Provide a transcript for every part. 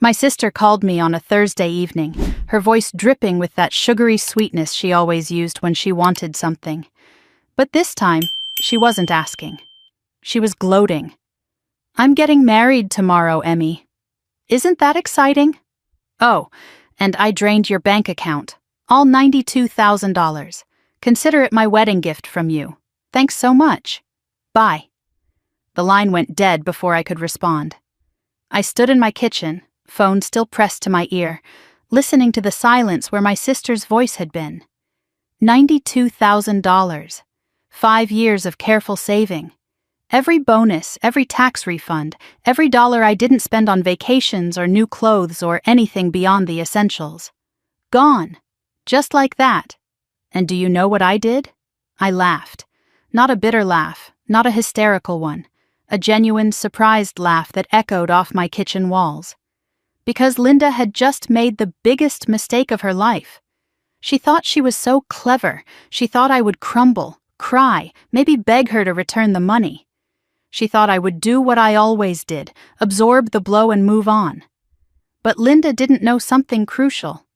My sister called me on a Thursday evening, her voice dripping with that sugary sweetness she always used when she wanted something. But this time, she wasn't asking. She was gloating. "I'm getting married tomorrow, Emmy. Isn't that exciting? Oh, and I drained your bank account. All $92,000. Consider it my wedding gift from you. Thanks so much. Bye." The line went dead before I could respond. I stood in my kitchen, phone still pressed to my ear, listening to the silence where my sister's voice had been. $92,000. 5 years of careful saving. Every bonus, every tax refund, every dollar I didn't spend on vacations or new clothes or anything beyond the essentials. Gone. Just like that. And do you know what I did? I laughed. Not a bitter laugh, not a hysterical one. A genuine, surprised laugh that echoed off my kitchen walls. Because Linda had just made the biggest mistake of her life. She thought she was so clever. She thought I would crumble, cry, maybe beg her to return the money. She thought I would do what I always did, absorb the blow and move on. But Linda didn't know something crucial.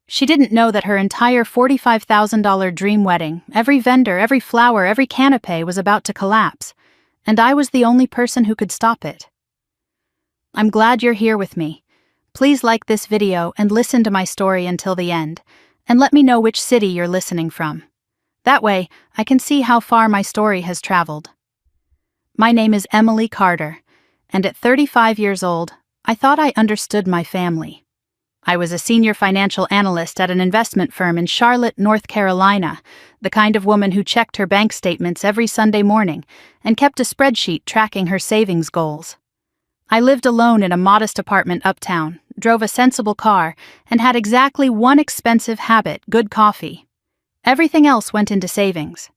She didn't know that her entire $45,000 dream wedding, every vendor, every flower, every canapé was about to collapse, and I was the only person who could stop it. I'm glad you're here with me. Please like this video and listen to my story until the end, and let me know which city you're listening from. That way, I can see how far my story has traveled. My name is Emily Carter, and at 35 years old, I thought I understood my family. I was a senior financial analyst at an investment firm in Charlotte, North Carolina, the kind of woman who checked her bank statements every Sunday morning and kept a spreadsheet tracking her savings goals. I lived alone in a modest apartment uptown, drove a sensible car, and had exactly one expensive habit: good coffee. Everything else went into savings.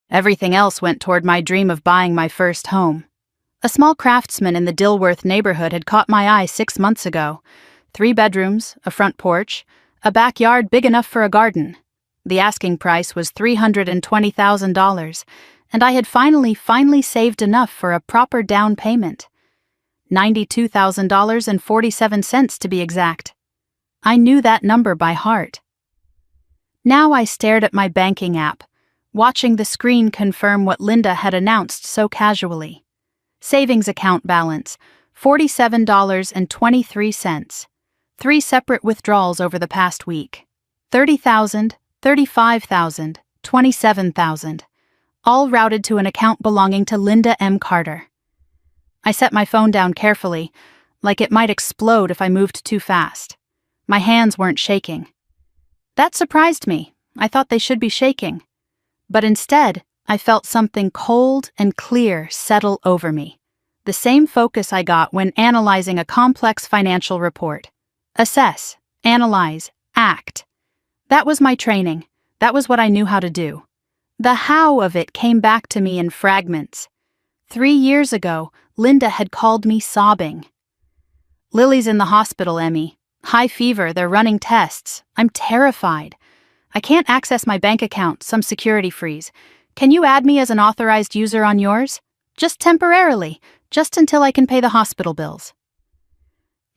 Everything else went toward my dream of buying my first home. A small craftsman in the Dilworth neighborhood had caught my eye 6 months ago. 3 bedrooms, a front porch, a backyard big enough for a garden. The asking price was $320,000, and I had finally saved enough for a proper down payment. $92,047 to be exact. I knew that number by heart. Now I stared at my banking app, watching the screen confirm what Linda had announced so casually. Savings account balance, $47.23. 3 separate withdrawals over the past week. $30,000, $35,000, $27,000. All routed to an account belonging to Linda M. Carter. I set my phone down carefully, like it might explode if I moved too fast. My hands weren't shaking. That surprised me. I thought they should be shaking. But instead, I felt something cold and clear settle over me. The same focus I got when analyzing a complex financial report. Assess, analyze, act. That was my training. That was what I knew how to do. The how of it came back to me in fragments. 3 years ago, Linda had called me sobbing. "Lily's in the hospital, Emmy. High fever, they're running tests. I'm terrified. I can't access my bank account, some security freeze. Can you add me as an authorized user on yours? Just temporarily, just until I can pay the hospital bills."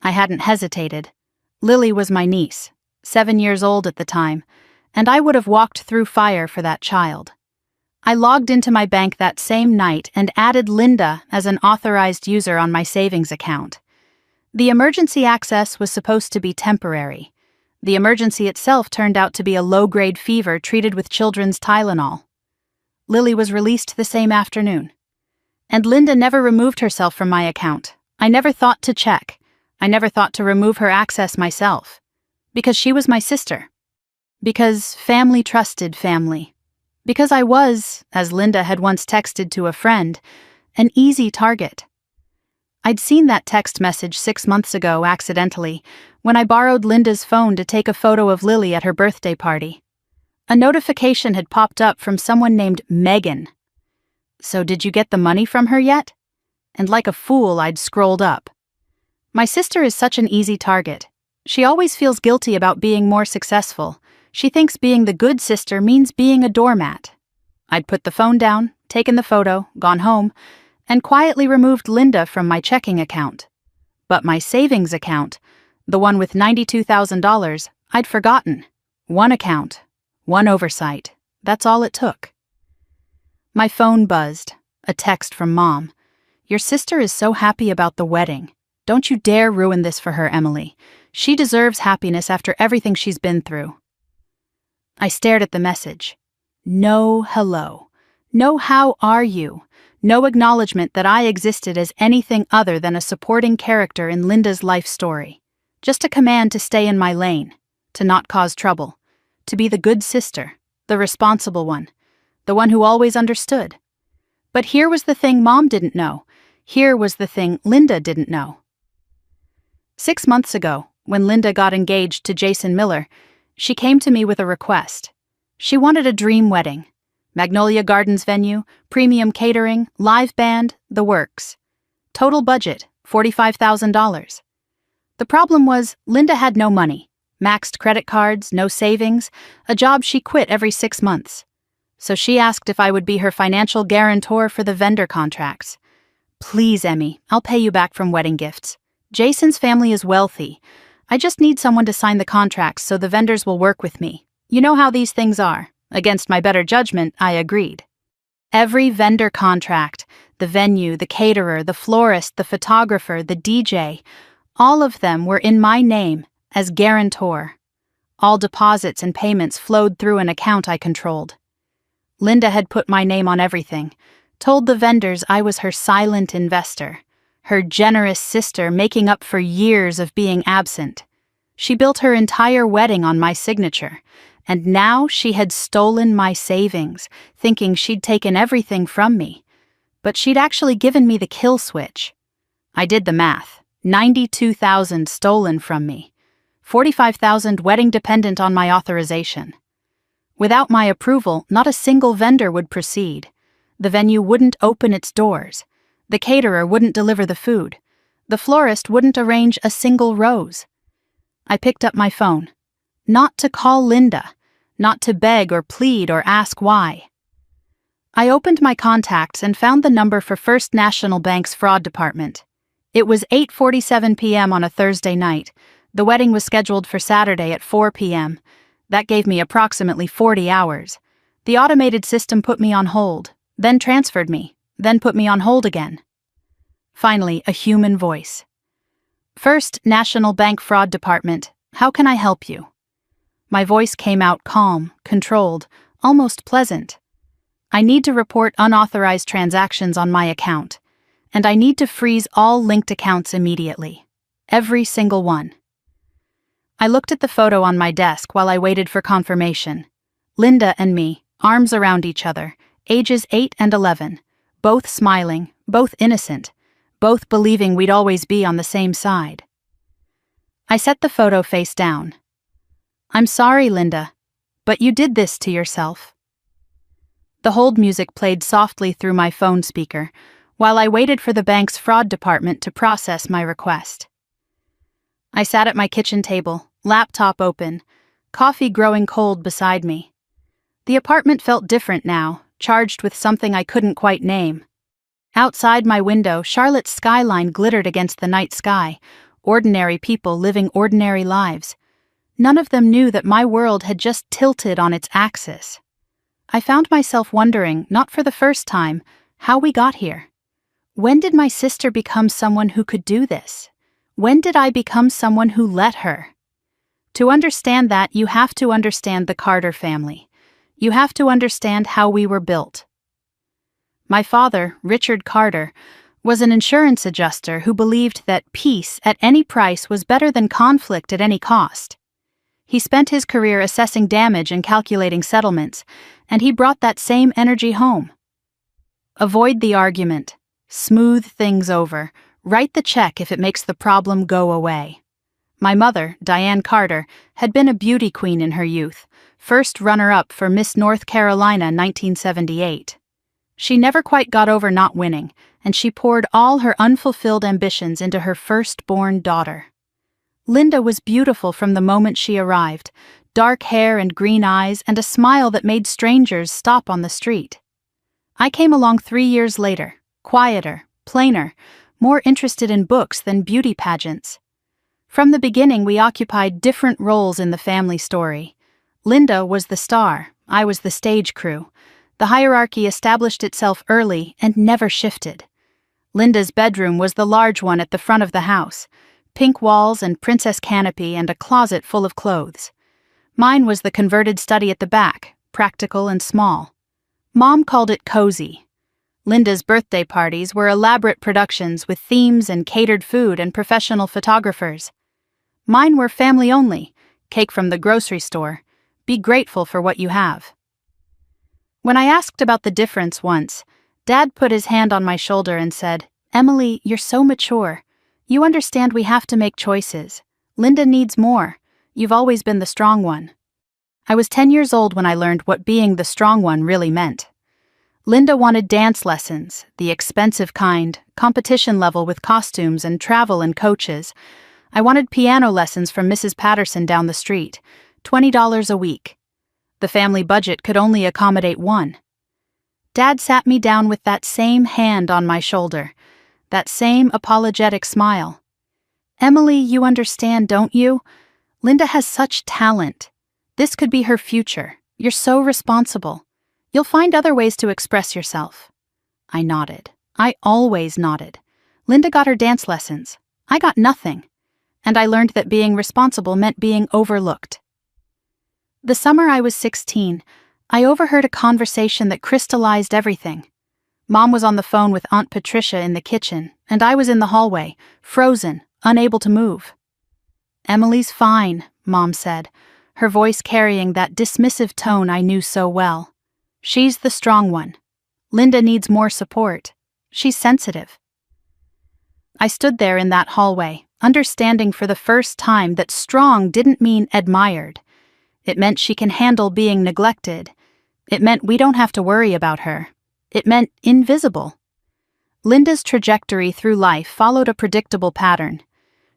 I hadn't hesitated. Lily was my niece, 7 years old at the time, and I would have walked through fire for that child. I logged into my bank that same night and added Linda as an authorized user on my savings account. The emergency access was supposed to be temporary. The emergency itself turned out to be a low-grade fever treated with children's Tylenol. Lily was released the same afternoon. And Linda never removed herself from my account. I never thought to check. I never thought to remove her access myself. Because she was my sister. Because family trusted family. Because I was, as Linda had once texted to a friend, an easy target. I'd seen that text message 6 months ago accidentally, when I borrowed Linda's phone to take a photo of Lily at her birthday party. A notification had popped up from someone named Megan. "So did you get the money from her yet?" And like a fool, I'd scrolled up. My sister is such an easy target. She always feels guilty about being more successful. She thinks being the good sister means being a doormat. I'd put the phone down, taken the photo, gone home, and quietly removed Linda from my checking account. But my savings account, The one with $92,000, I'd forgotten. One account. One oversight. That's all it took. My phone buzzed. A text from Mom. "Your sister is so happy about the wedding. Don't you dare ruin this for her, Emily. She deserves happiness after everything she's been through." I stared at the message. No hello. No how are you. No acknowledgement that I existed as anything other than a supporting character in Linda's life story. Just a command to stay in my lane, to not cause trouble, to be the good sister, the responsible one, the one who always understood. But here was the thing Mom didn't know. Here was the thing Linda didn't know. 6 months ago, when Linda got engaged to Jason Miller, she came to me with a request. She wanted a dream wedding. Magnolia Gardens venue, premium catering, live band, the works. Total budget, $45,000. The problem was, Linda had no money. Maxed credit cards, no savings, a job she quit every 6 months. So she asked if I would be her financial guarantor for the vendor contracts. "Please, Emmy, I'll pay you back from wedding gifts. Jason's family is wealthy. I just need someone to sign the contracts so the vendors will work with me. You know how these things are." Against my better judgment, I agreed. Every vendor contract, the venue, the caterer, the florist, the photographer, the DJ, all of them were in my name as guarantor. All deposits and payments flowed through an account I controlled. Linda had put my name on everything, told the vendors I was her silent investor, her generous sister making up for years of being absent. She built her entire wedding on my signature, and now she had stolen my savings, thinking she'd taken everything from me. But she'd actually given me the kill switch. I did the math. 92,000 stolen from me. 45,000 wedding dependent on my authorization. Without my approval, not a single vendor would proceed. The venue wouldn't open its doors. The caterer wouldn't deliver the food. The florist wouldn't arrange a single rose. I picked up my phone. Not to call Linda. Not to beg or plead or ask why. I opened my contacts and found the number for First National Bank's fraud department. It was 8:47 p.m. on a Thursday night. The wedding was scheduled for Saturday at 4 p.m. That gave me approximately 40 hours. The automated system put me on hold, then transferred me, then put me on hold again. Finally, a human voice. "First National Bank Fraud Department, how can I help you?" My voice came out calm, controlled, almost pleasant. "I need to report unauthorized transactions on my account, and I need to freeze all linked accounts immediately. Every single one." I looked at the photo on my desk while I waited for confirmation. Linda and me, arms around each other, ages 8 and 11, both smiling, both innocent, both believing we'd always be on the same side. I set the photo face down. "I'm sorry, Linda, but you did this to yourself." The hold music played softly through my phone speaker while I waited for the bank's fraud department to process my request. I sat at my kitchen table, laptop open, coffee growing cold beside me. The apartment felt different now, charged with something I couldn't quite name. Outside my window, Charlotte's skyline glittered against the night sky, ordinary people living ordinary lives. None of them knew that my world had just tilted on its axis. I found myself wondering, not for the first time, how we got here. When did my sister become someone who could do this? When did I become someone who let her? To understand that, you have to understand the Carter family. You have to understand how we were built. My father, Richard Carter, was an insurance adjuster who believed that peace at any price was better than conflict at any cost. He spent his career assessing damage and calculating settlements, and he brought that same energy home. Avoid the argument. Smooth things over. Write the check if it makes the problem go away. My mother, Diane Carter, had been a beauty queen in her youth, first runner-up for Miss North Carolina 1978. She never quite got over not winning, and she poured all her unfulfilled ambitions into her firstborn daughter. Linda was beautiful from the moment she arrived, dark hair and green eyes and a smile that made strangers stop on the street. I came along 3 years later, quieter, plainer, more interested in books than beauty pageants. From the beginning, we occupied different roles in the family story. Linda was the star, I was the stage crew. The hierarchy established itself early and never shifted. Linda's bedroom was the large one at the front of the house, pink walls and princess canopy and a closet full of clothes. Mine was the converted study at the back, practical and small. Mom called it cozy. Linda's birthday parties were elaborate productions with themes and catered food and professional photographers. Mine were family only, cake from the grocery store. Be grateful for what you have. When I asked about the difference once, Dad put his hand on my shoulder and said, "Emily, you're so mature. You understand we have to make choices. Linda needs more. You've always been the strong one." I was 10 years old when I learned what being the strong one really meant. Linda wanted dance lessons, the expensive kind, competition level with costumes and travel and coaches. I wanted piano lessons from Mrs. Patterson down the street, $20 a week. The family budget could only accommodate one. Dad sat me down with that same hand on my shoulder, that same apologetic smile. "Emily, you understand, don't you? Linda has such talent. This could be her future. You're so responsible. You'll find other ways to express yourself." I nodded. I always nodded. Linda got her dance lessons. I got nothing. And I learned that being responsible meant being overlooked. The summer I was 16, I overheard a conversation that crystallized everything. Mom was on the phone with Aunt Patricia in the kitchen, and I was in the hallway, frozen, unable to move. "Emily's fine," Mom said, her voice carrying that dismissive tone I knew so well. "She's the strong one. Linda needs more support. She's sensitive." I stood there in that hallway, understanding for the first time that strong didn't mean admired. It meant she can handle being neglected. It meant we don't have to worry about her. It meant invisible. Linda's trajectory through life followed a predictable pattern.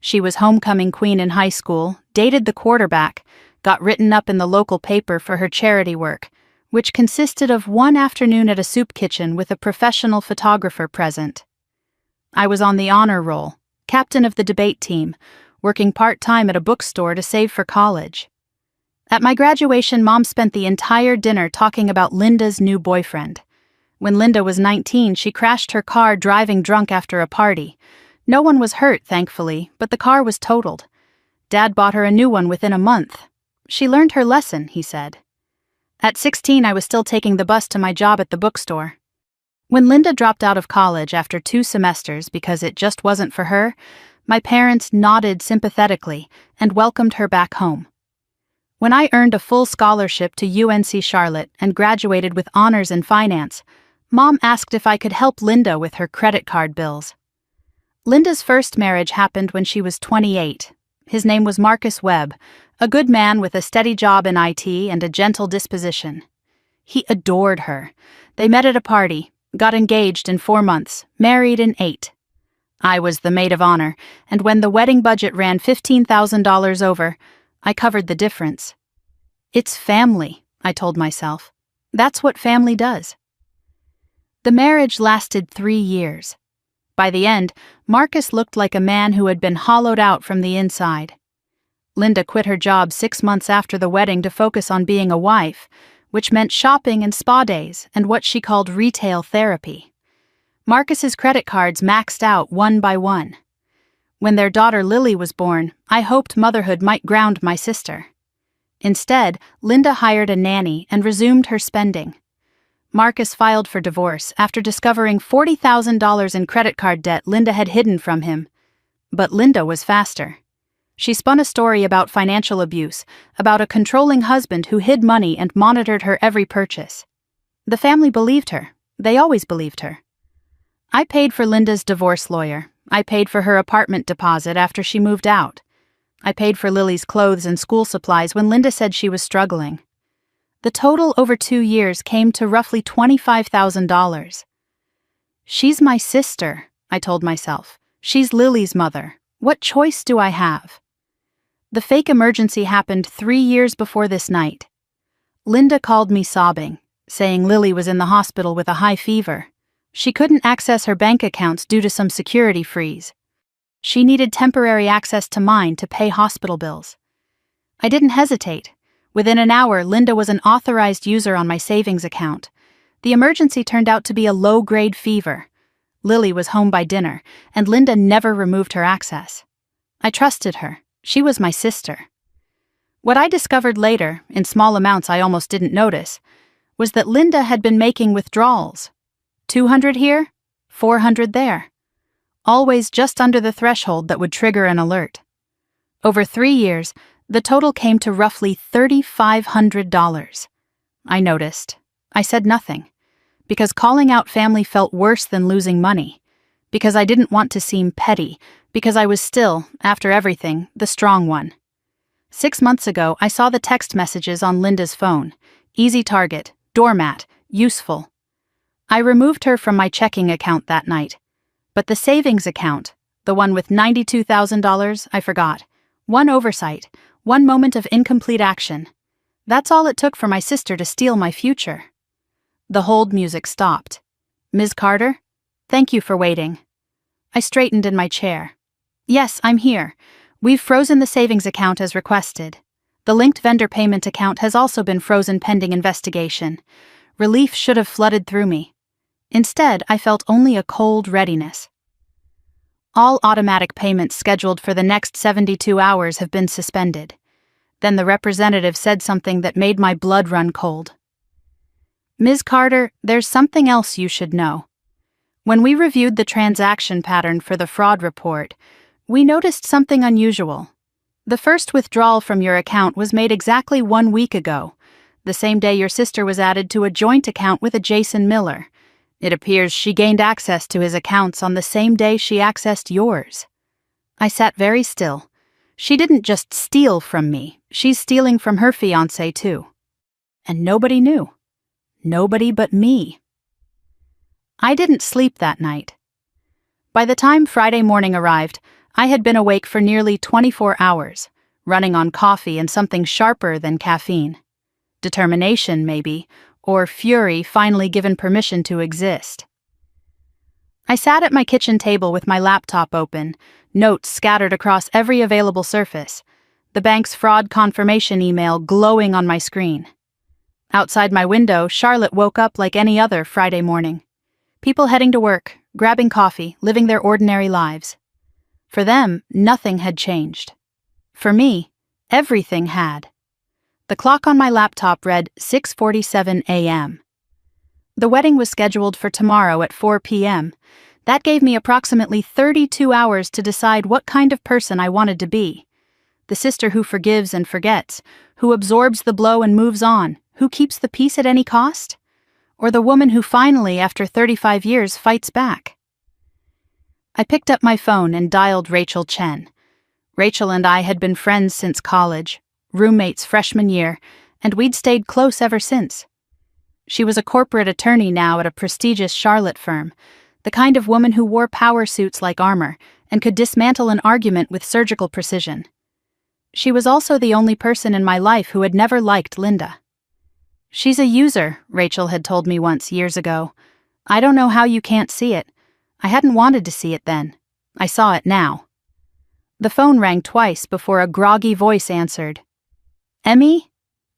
She was homecoming queen in high school, dated the quarterback, got written up in the local paper for her charity work, which consisted of one afternoon at a soup kitchen with a professional photographer present. I was on the honor roll, captain of the debate team, working part-time at a bookstore to save for college. At my graduation, Mom spent the entire dinner talking about Linda's new boyfriend. When Linda was 19, she crashed her car driving drunk after a party. No one was hurt, thankfully, but the car was totaled. Dad bought her a new one within a month. She learned her lesson, he said. At 16, I was still taking the bus to my job at the bookstore. When Linda dropped out of college after 2 semesters because it just wasn't for her, my parents nodded sympathetically and welcomed her back home. When I earned a full scholarship to UNC Charlotte and graduated with honors in finance, Mom asked if I could help Linda with her credit card bills. Linda's first marriage happened when she was 28. His name was Marcus Webb, a good man with a steady job in IT and a gentle disposition. He adored her. They met at a party, got engaged in 4 months, married in 8. I was the maid of honor, and when the wedding budget ran $15,000 over, I covered the difference. It's family, I told myself. That's what family does. The marriage lasted 3 years. By the end, Marcus looked like a man who had been hollowed out from the inside. Linda quit her job 6 months after the wedding to focus on being a wife, which meant shopping and spa days and what she called retail therapy. Marcus's credit cards maxed out one by one. When their daughter Lily was born, I hoped motherhood might ground my sister. Instead, Linda hired a nanny and resumed her spending. Marcus filed for divorce after discovering $40,000 in credit card debt Linda had hidden from him. But Linda was faster. She spun a story about financial abuse, about a controlling husband who hid money and monitored her every purchase. The family believed her. They always believed her. I paid for Linda's divorce lawyer. I paid for her apartment deposit after she moved out. I paid for Lily's clothes and school supplies when Linda said she was struggling. The total over 2 years came to roughly $25,000. She's my sister, I told myself. She's Lily's mother. What choice do I have? The fake emergency happened 3 years before this night. Linda called me sobbing, saying Lily was in the hospital with a high fever. She couldn't access her bank accounts due to some security freeze. She needed temporary access to mine to pay hospital bills. I didn't hesitate. Within an hour, Linda was an authorized user on my savings account. The emergency turned out to be a low-grade fever. Lily was home by dinner, and Linda never removed her access. I trusted her. She was my sister. What I discovered later, in small amounts I almost didn't notice, was that Linda had been making withdrawals. 200 here, 400 there. Always just under the threshold that would trigger an alert. Over 3 years, the total came to roughly $3,500. I noticed. I said nothing. Because calling out family felt worse than losing money. Because I didn't want to seem petty. Because I was still, after everything, the strong one. 6 months ago, I saw the text messages on Linda's phone. Easy target, doormat, useful. I removed her from my checking account that night. But the savings account, the one with $92,000, I forgot. One oversight, one moment of incomplete action. That's all it took for my sister to steal my future. The hold music stopped. Ms. Carter? Thank you for waiting. I straightened in my chair. Yes, I'm here. We've frozen the savings account as requested. The linked vendor payment account has also been frozen pending investigation. Relief should have flooded through me. Instead, I felt only a cold readiness. All automatic payments scheduled for the next 72 hours have been suspended. Then the representative said something that made my blood run cold. Ms. Carter, there's something else you should know. When we reviewed the transaction pattern for the fraud report, we noticed something unusual. The first withdrawal from your account was made exactly 1 week ago, the same day your sister was added to a joint account with a Jason Miller. It appears she gained access to his accounts on the same day she accessed yours. I sat very still. She didn't just steal from me, she's stealing from her fiancé too. And nobody knew. Nobody but me. I didn't sleep that night. By the time Friday morning arrived, I had been awake for nearly 24 hours, running on coffee and something sharper than caffeine. Determination, maybe, or fury finally given permission to exist. I sat at my kitchen table with my laptop open, notes scattered across every available surface, the bank's fraud confirmation email glowing on my screen. Outside my window, Charlotte woke up like any other Friday morning. People heading to work, grabbing coffee, living their ordinary lives. For them, nothing had changed. For me, everything had. The clock on my laptop read 6:47 a.m. The wedding was scheduled for tomorrow at 4 p.m. That gave me approximately 32 hours to decide what kind of person I wanted to be. The sister who forgives and forgets, who absorbs the blow and moves on, who keeps the peace at any cost? Or the woman who finally, after 35 years, fights back? I picked up my phone and dialed Rachel Chen. Rachel and I had been friends since college, roommates freshman year, and we'd stayed close ever since. She was a corporate attorney now at a prestigious Charlotte firm, the kind of woman who wore power suits like armor and could dismantle an argument with surgical precision. She was also the only person in my life who had never liked Linda. She's a user, Rachel had told me once years ago. I don't know how you can't see it. I hadn't wanted to see it then. I saw it now. The phone rang twice before a groggy voice answered. Emmy?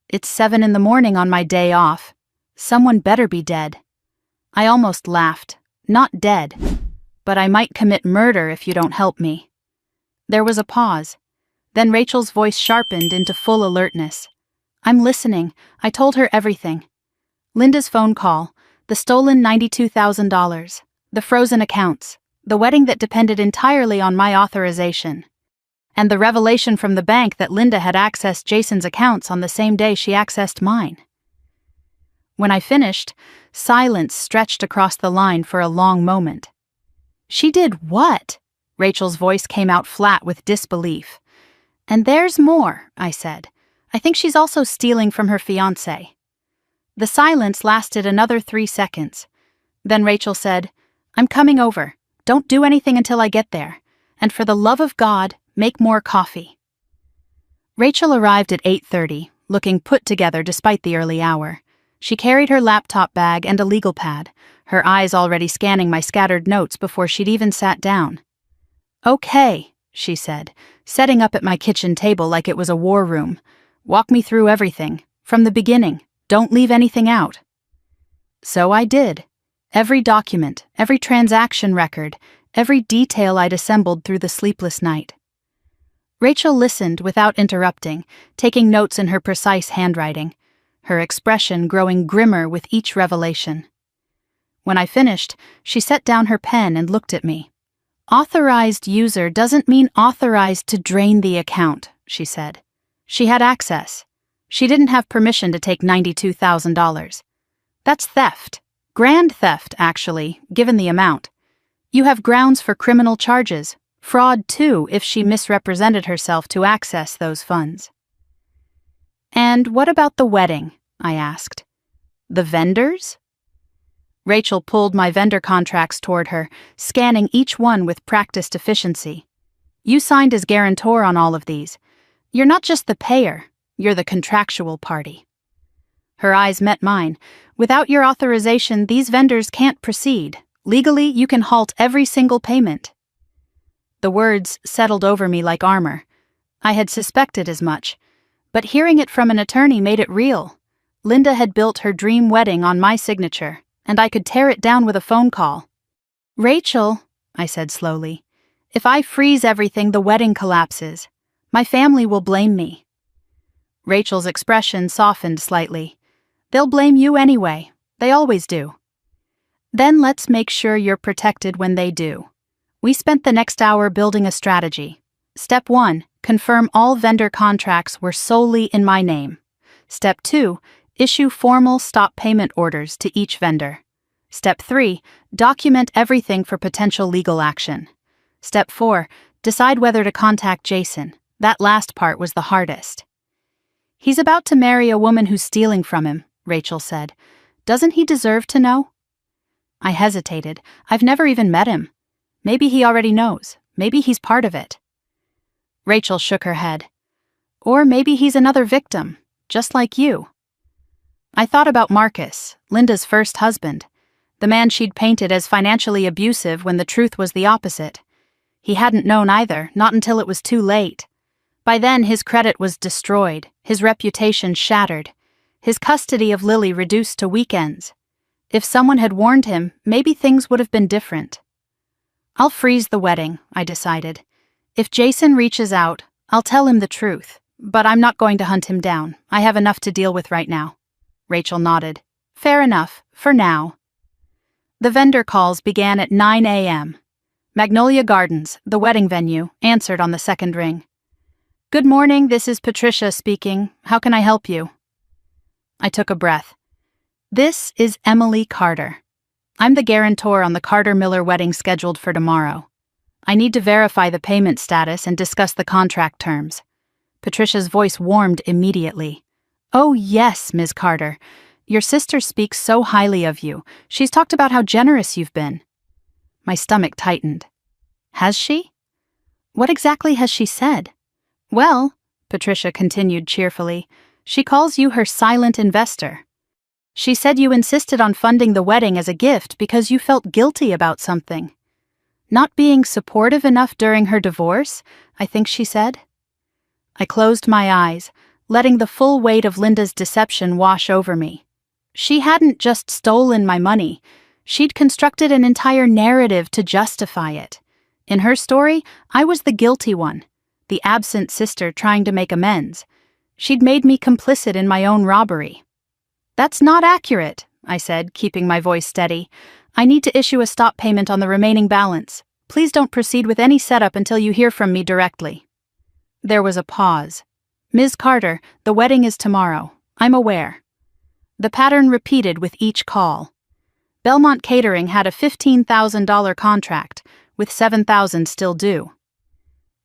It's 7 a.m. on my day off. Someone better be dead. I almost laughed. Not dead. But I might commit murder if you don't help me. There was a pause. Then Rachel's voice sharpened into full alertness. I'm listening. I told her everything. Linda's phone call, the stolen $92,000, the frozen accounts, the wedding that depended entirely on my authorization, and the revelation from the bank that Linda had accessed Jason's accounts on the same day she accessed mine. When I finished, silence stretched across the line for a long moment. She did what? Rachel's voice came out flat with disbelief. And there's more, I said. I think she's also stealing from her fiancé. The silence lasted another 3 seconds. Then Rachel said, I'm coming over. Don't do anything until I get there. And for the love of God, make more coffee. Rachel arrived at 8:30, looking put together despite the early hour. She carried her laptop bag and a legal pad, her eyes already scanning my scattered notes before she'd even sat down. Okay, she said, setting up at my kitchen table like it was a war room. Walk me through everything, from the beginning. Don't leave anything out. So I did. Every document, every transaction record, every detail I'd assembled through the sleepless night. Rachel listened without interrupting, taking notes in her precise handwriting, her expression growing grimmer with each revelation. When I finished, she set down her pen and looked at me. Authorized user doesn't mean authorized to drain the account, she said. She had access. She didn't have permission to take $92,000. That's theft. Grand theft, actually, given the amount. You have grounds for criminal charges. Fraud, too, if she misrepresented herself to access those funds. And what about the wedding? I asked. The vendors? Rachel pulled my vendor contracts toward her, scanning each one with practiced efficiency. You signed as guarantor on all of these. You're not just the payer, you're the contractual party. Her eyes met mine. Without your authorization, these vendors can't proceed. Legally, you can halt every single payment. The words settled over me like armor. I had suspected as much, but hearing it from an attorney made it real. Linda had built her dream wedding on my signature, and I could tear it down with a phone call. Rachel, I said slowly, if I freeze everything, the wedding collapses. My family will blame me. Rachel's expression softened slightly. They'll blame you anyway. They always do. Then let's make sure you're protected when they do. We spent the next hour building a strategy. Step 1, confirm all vendor contracts were solely in my name. Step 2, issue formal stop payment orders to each vendor. Step 3, document everything for potential legal action. Step 4, decide whether to contact Jason. That last part was the hardest. He's about to marry a woman who's stealing from him, Rachel said. Doesn't he deserve to know? I hesitated. I've never even met him. Maybe he already knows. Maybe he's part of it. Rachel shook her head. Or maybe he's another victim, just like you. I thought about Marcus, Linda's first husband, the man she'd painted as financially abusive when the truth was the opposite. He hadn't known either, not until it was too late. By then, his credit was destroyed, his reputation shattered, his custody of Lily reduced to weekends. If someone had warned him, maybe things would have been different. I'll freeze the wedding, I decided. If Jason reaches out, I'll tell him the truth, but I'm not going to hunt him down. I have enough to deal with right now. Rachel nodded. Fair enough, for now. The vendor calls began at 9 a.m. Magnolia Gardens, the wedding venue, answered on the second ring. Good morning, this is Patricia speaking. How can I help you? I took a breath. This is Emily Carter. I'm the guarantor on the Carter-Miller wedding scheduled for tomorrow. I need to verify the payment status and discuss the contract terms. Patricia's voice warmed immediately. Oh yes, Ms. Carter. Your sister speaks so highly of you. She's talked about how generous you've been. My stomach tightened. Has she? What exactly has she said? Well, Patricia continued cheerfully, she calls you her silent investor. She said you insisted on funding the wedding as a gift because you felt guilty about something. Not being supportive enough during her divorce, I think she said. I closed my eyes, letting the full weight of Linda's deception wash over me. She hadn't just stolen my money. She'd constructed an entire narrative to justify it. In her story, I was the guilty one, the absent sister trying to make amends. She'd made me complicit in my own robbery. That's not accurate, I said, keeping my voice steady. I need to issue a stop payment on the remaining balance. Please don't proceed with any setup until you hear from me directly. There was a pause. Ms. Carter, the wedding is tomorrow. I'm aware. The pattern repeated with each call. Belmont Catering had a $15,000 contract, with $7,000 still due.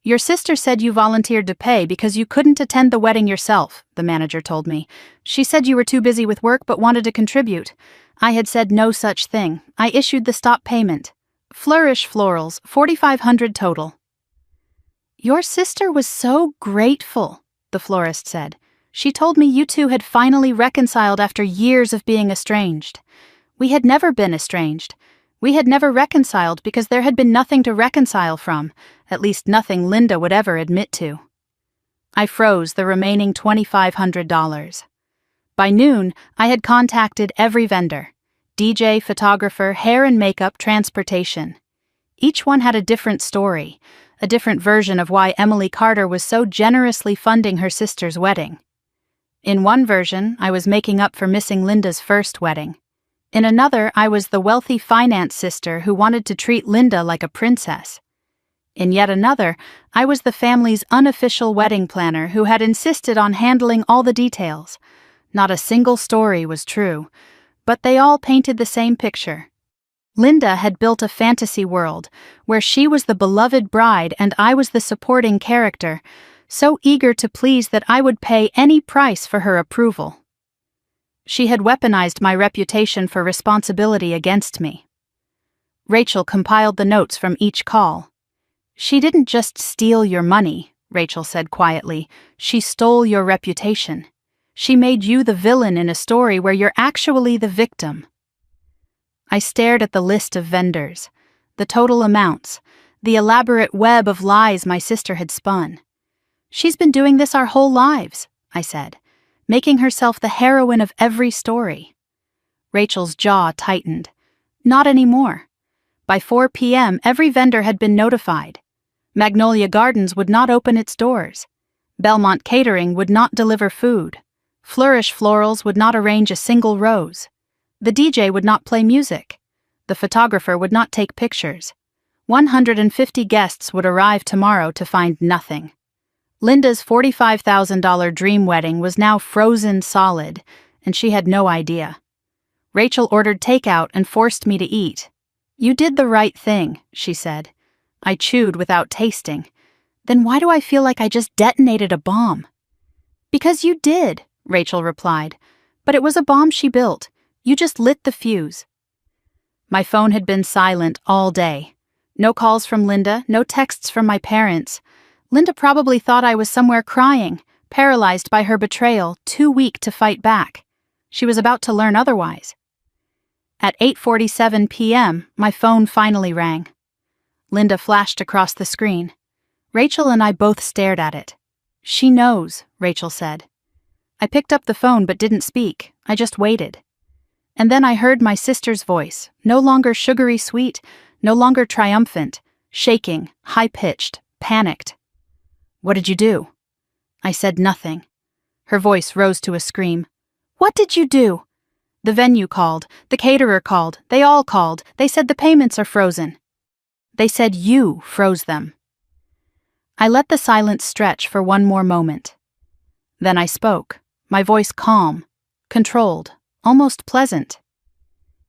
Your sister said you volunteered to pay because you couldn't attend the wedding yourself, the manager told me. She said you were too busy with work but wanted to contribute. I had said no such thing. I issued the stop payment. Flourish Florals, $4,500 total. Your sister was so grateful, the florist said. She told me you two had finally reconciled after years of being estranged. We had never been estranged. We had never reconciled because there had been nothing to reconcile from, at least nothing Linda would ever admit to. I froze the remaining $2,500. By noon, I had contacted every vendor: DJ, photographer, hair and makeup, transportation. Each one had a different story, a different version of why Emily Carter was so generously funding her sister's wedding. In one version, I was making up for missing Linda's first wedding. In another, I was the wealthy finance sister who wanted to treat Linda like a princess. In yet another, I was the family's unofficial wedding planner who had insisted on handling all the details. Not a single story was true, but they all painted the same picture. Linda had built a fantasy world where she was the beloved bride and I was the supporting character, so eager to please that I would pay any price for her approval. She had weaponized my reputation for responsibility against me. Rachel compiled the notes from each call. "She didn't just steal your money," Rachel said quietly. "She stole your reputation. She made you the villain in a story where you're actually the victim." I stared at the list of vendors, the total amounts, the elaborate web of lies my sister had spun. "She's been doing this our whole lives," I said, making herself the heroine of every story. Rachel's jaw tightened. Not anymore. By 4 p.m., every vendor had been notified. Magnolia Gardens would not open its doors. Belmont Catering would not deliver food. Flourish Florals would not arrange a single rose. The DJ would not play music. The photographer would not take pictures. 150 guests would arrive tomorrow to find nothing. Linda's $45,000 dream wedding was now frozen solid, and she had no idea. Rachel ordered takeout and forced me to eat. "You did the right thing," she said. I chewed without tasting. "Then why do I feel like I just detonated a bomb?" "Because you did," Rachel replied. "But it was a bomb she built. You just lit the fuse." My phone had been silent all day. No calls from Linda, no texts from my parents. Linda probably thought I was somewhere crying, paralyzed by her betrayal, too weak to fight back. She was about to learn otherwise. At 8:47 p.m., my phone finally rang. Linda flashed across the screen. Rachel and I both stared at it. "She knows," Rachel said. I picked up the phone but didn't speak. I just waited. And then I heard my sister's voice, no longer sugary sweet, no longer triumphant, shaking, high-pitched, panicked. "What did you do?" I said nothing. Her voice rose to a scream. "What did you do?" "The venue called, the caterer called, they all called. They said the payments are frozen." "They said you froze them." I let the silence stretch for one more moment. Then I spoke, my voice calm, controlled, almost pleasant.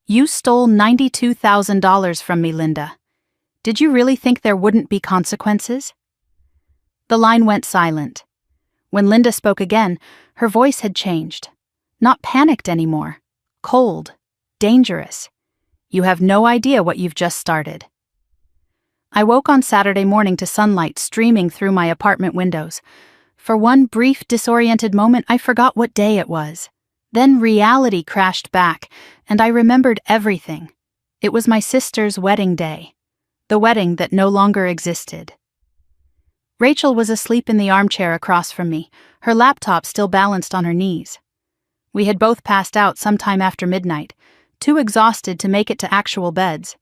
"You stole $92,000 from me, Linda. Did you really think there wouldn't be consequences?" The line went silent. When Linda spoke again, her voice had changed. Not panicked anymore. Cold. Dangerous. "You have no idea what you've just started." I woke on Saturday morning to sunlight streaming through my apartment windows. For one brief, disoriented moment, I forgot what day it was. Then reality crashed back, and I remembered everything. It was my sister's wedding day. The wedding that no longer existed. Rachel was asleep in the armchair across from me, her laptop still balanced on her knees. We had both passed out sometime after midnight, too exhausted to make it to actual beds.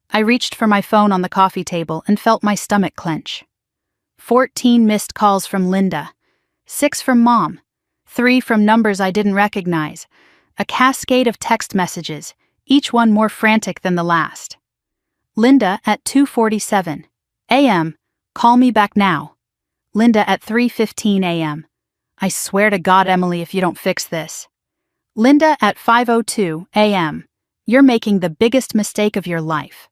I reached for my phone on the coffee table and felt my stomach clench. 14 missed calls from Linda, 6 from Mom, 3 from numbers I didn't recognize, a cascade of text messages, each one more frantic than the last. Linda at 2:47 a.m., "Call me back now." Linda at 3:15 a.m., "I swear to God, Emily, if you don't fix this." Linda at 5:02 a.m., "You're making the biggest mistake of your life."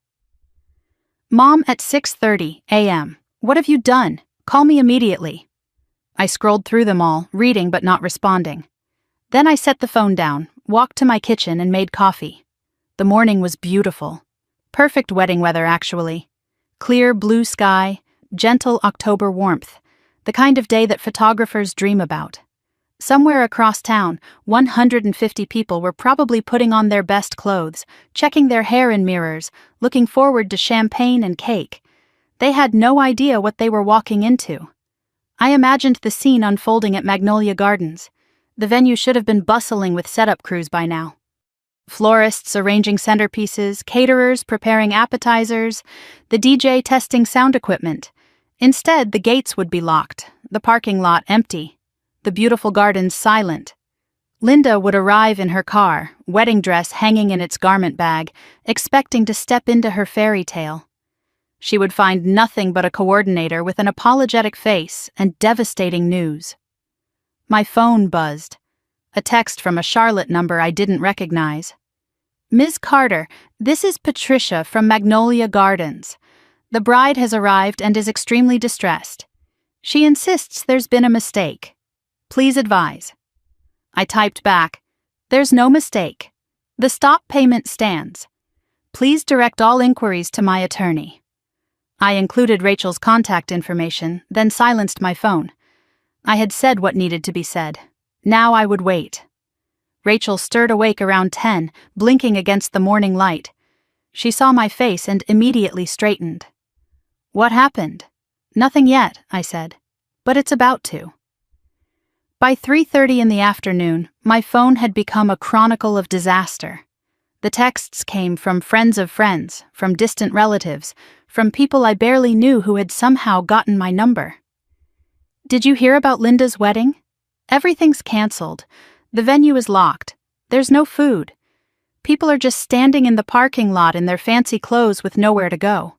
Mom at 6:30 a.m., "What have you done? Call me immediately." I scrolled through them all, reading but not responding. Then I set the phone down, walked to my kitchen and made coffee. The morning was beautiful. Perfect wedding weather, actually. Clear blue sky, gentle October warmth, the kind of day that photographers dream about. Somewhere across town, 150 people were probably putting on their best clothes, checking their hair in mirrors, looking forward to champagne and cake. They had no idea what they were walking into. I imagined the scene unfolding at Magnolia Gardens. The venue should have been bustling with setup crews by now. Florists arranging centerpieces, caterers preparing appetizers, the DJ testing sound equipment. Instead, the gates would be locked, the parking lot empty, the beautiful gardens silent. Linda would arrive in her car, wedding dress hanging in its garment bag, expecting to step into her fairy tale. She would find nothing but a coordinator with an apologetic face and devastating news. My phone buzzed. A text from a Charlotte number I didn't recognize. "Ms. Carter, this is Patricia from Magnolia Gardens. The bride has arrived and is extremely distressed. She insists there's been a mistake. Please advise." I typed back, "There's no mistake. The stop payment stands. Please direct all inquiries to my attorney." I included Rachel's contact information, then silenced my phone. I had said what needed to be said. Now I would wait. Rachel stirred awake around 10, blinking against the morning light. She saw my face and immediately straightened. "What happened?" "Nothing yet," I said. "But it's about to." By 3:30 in the afternoon, my phone had become a chronicle of disaster. The texts came from friends of friends, from distant relatives, from people I barely knew who had somehow gotten my number. "Did you hear about Linda's wedding? Everything's canceled. The venue is locked. There's no food. People are just standing in the parking lot in their fancy clothes with nowhere to go."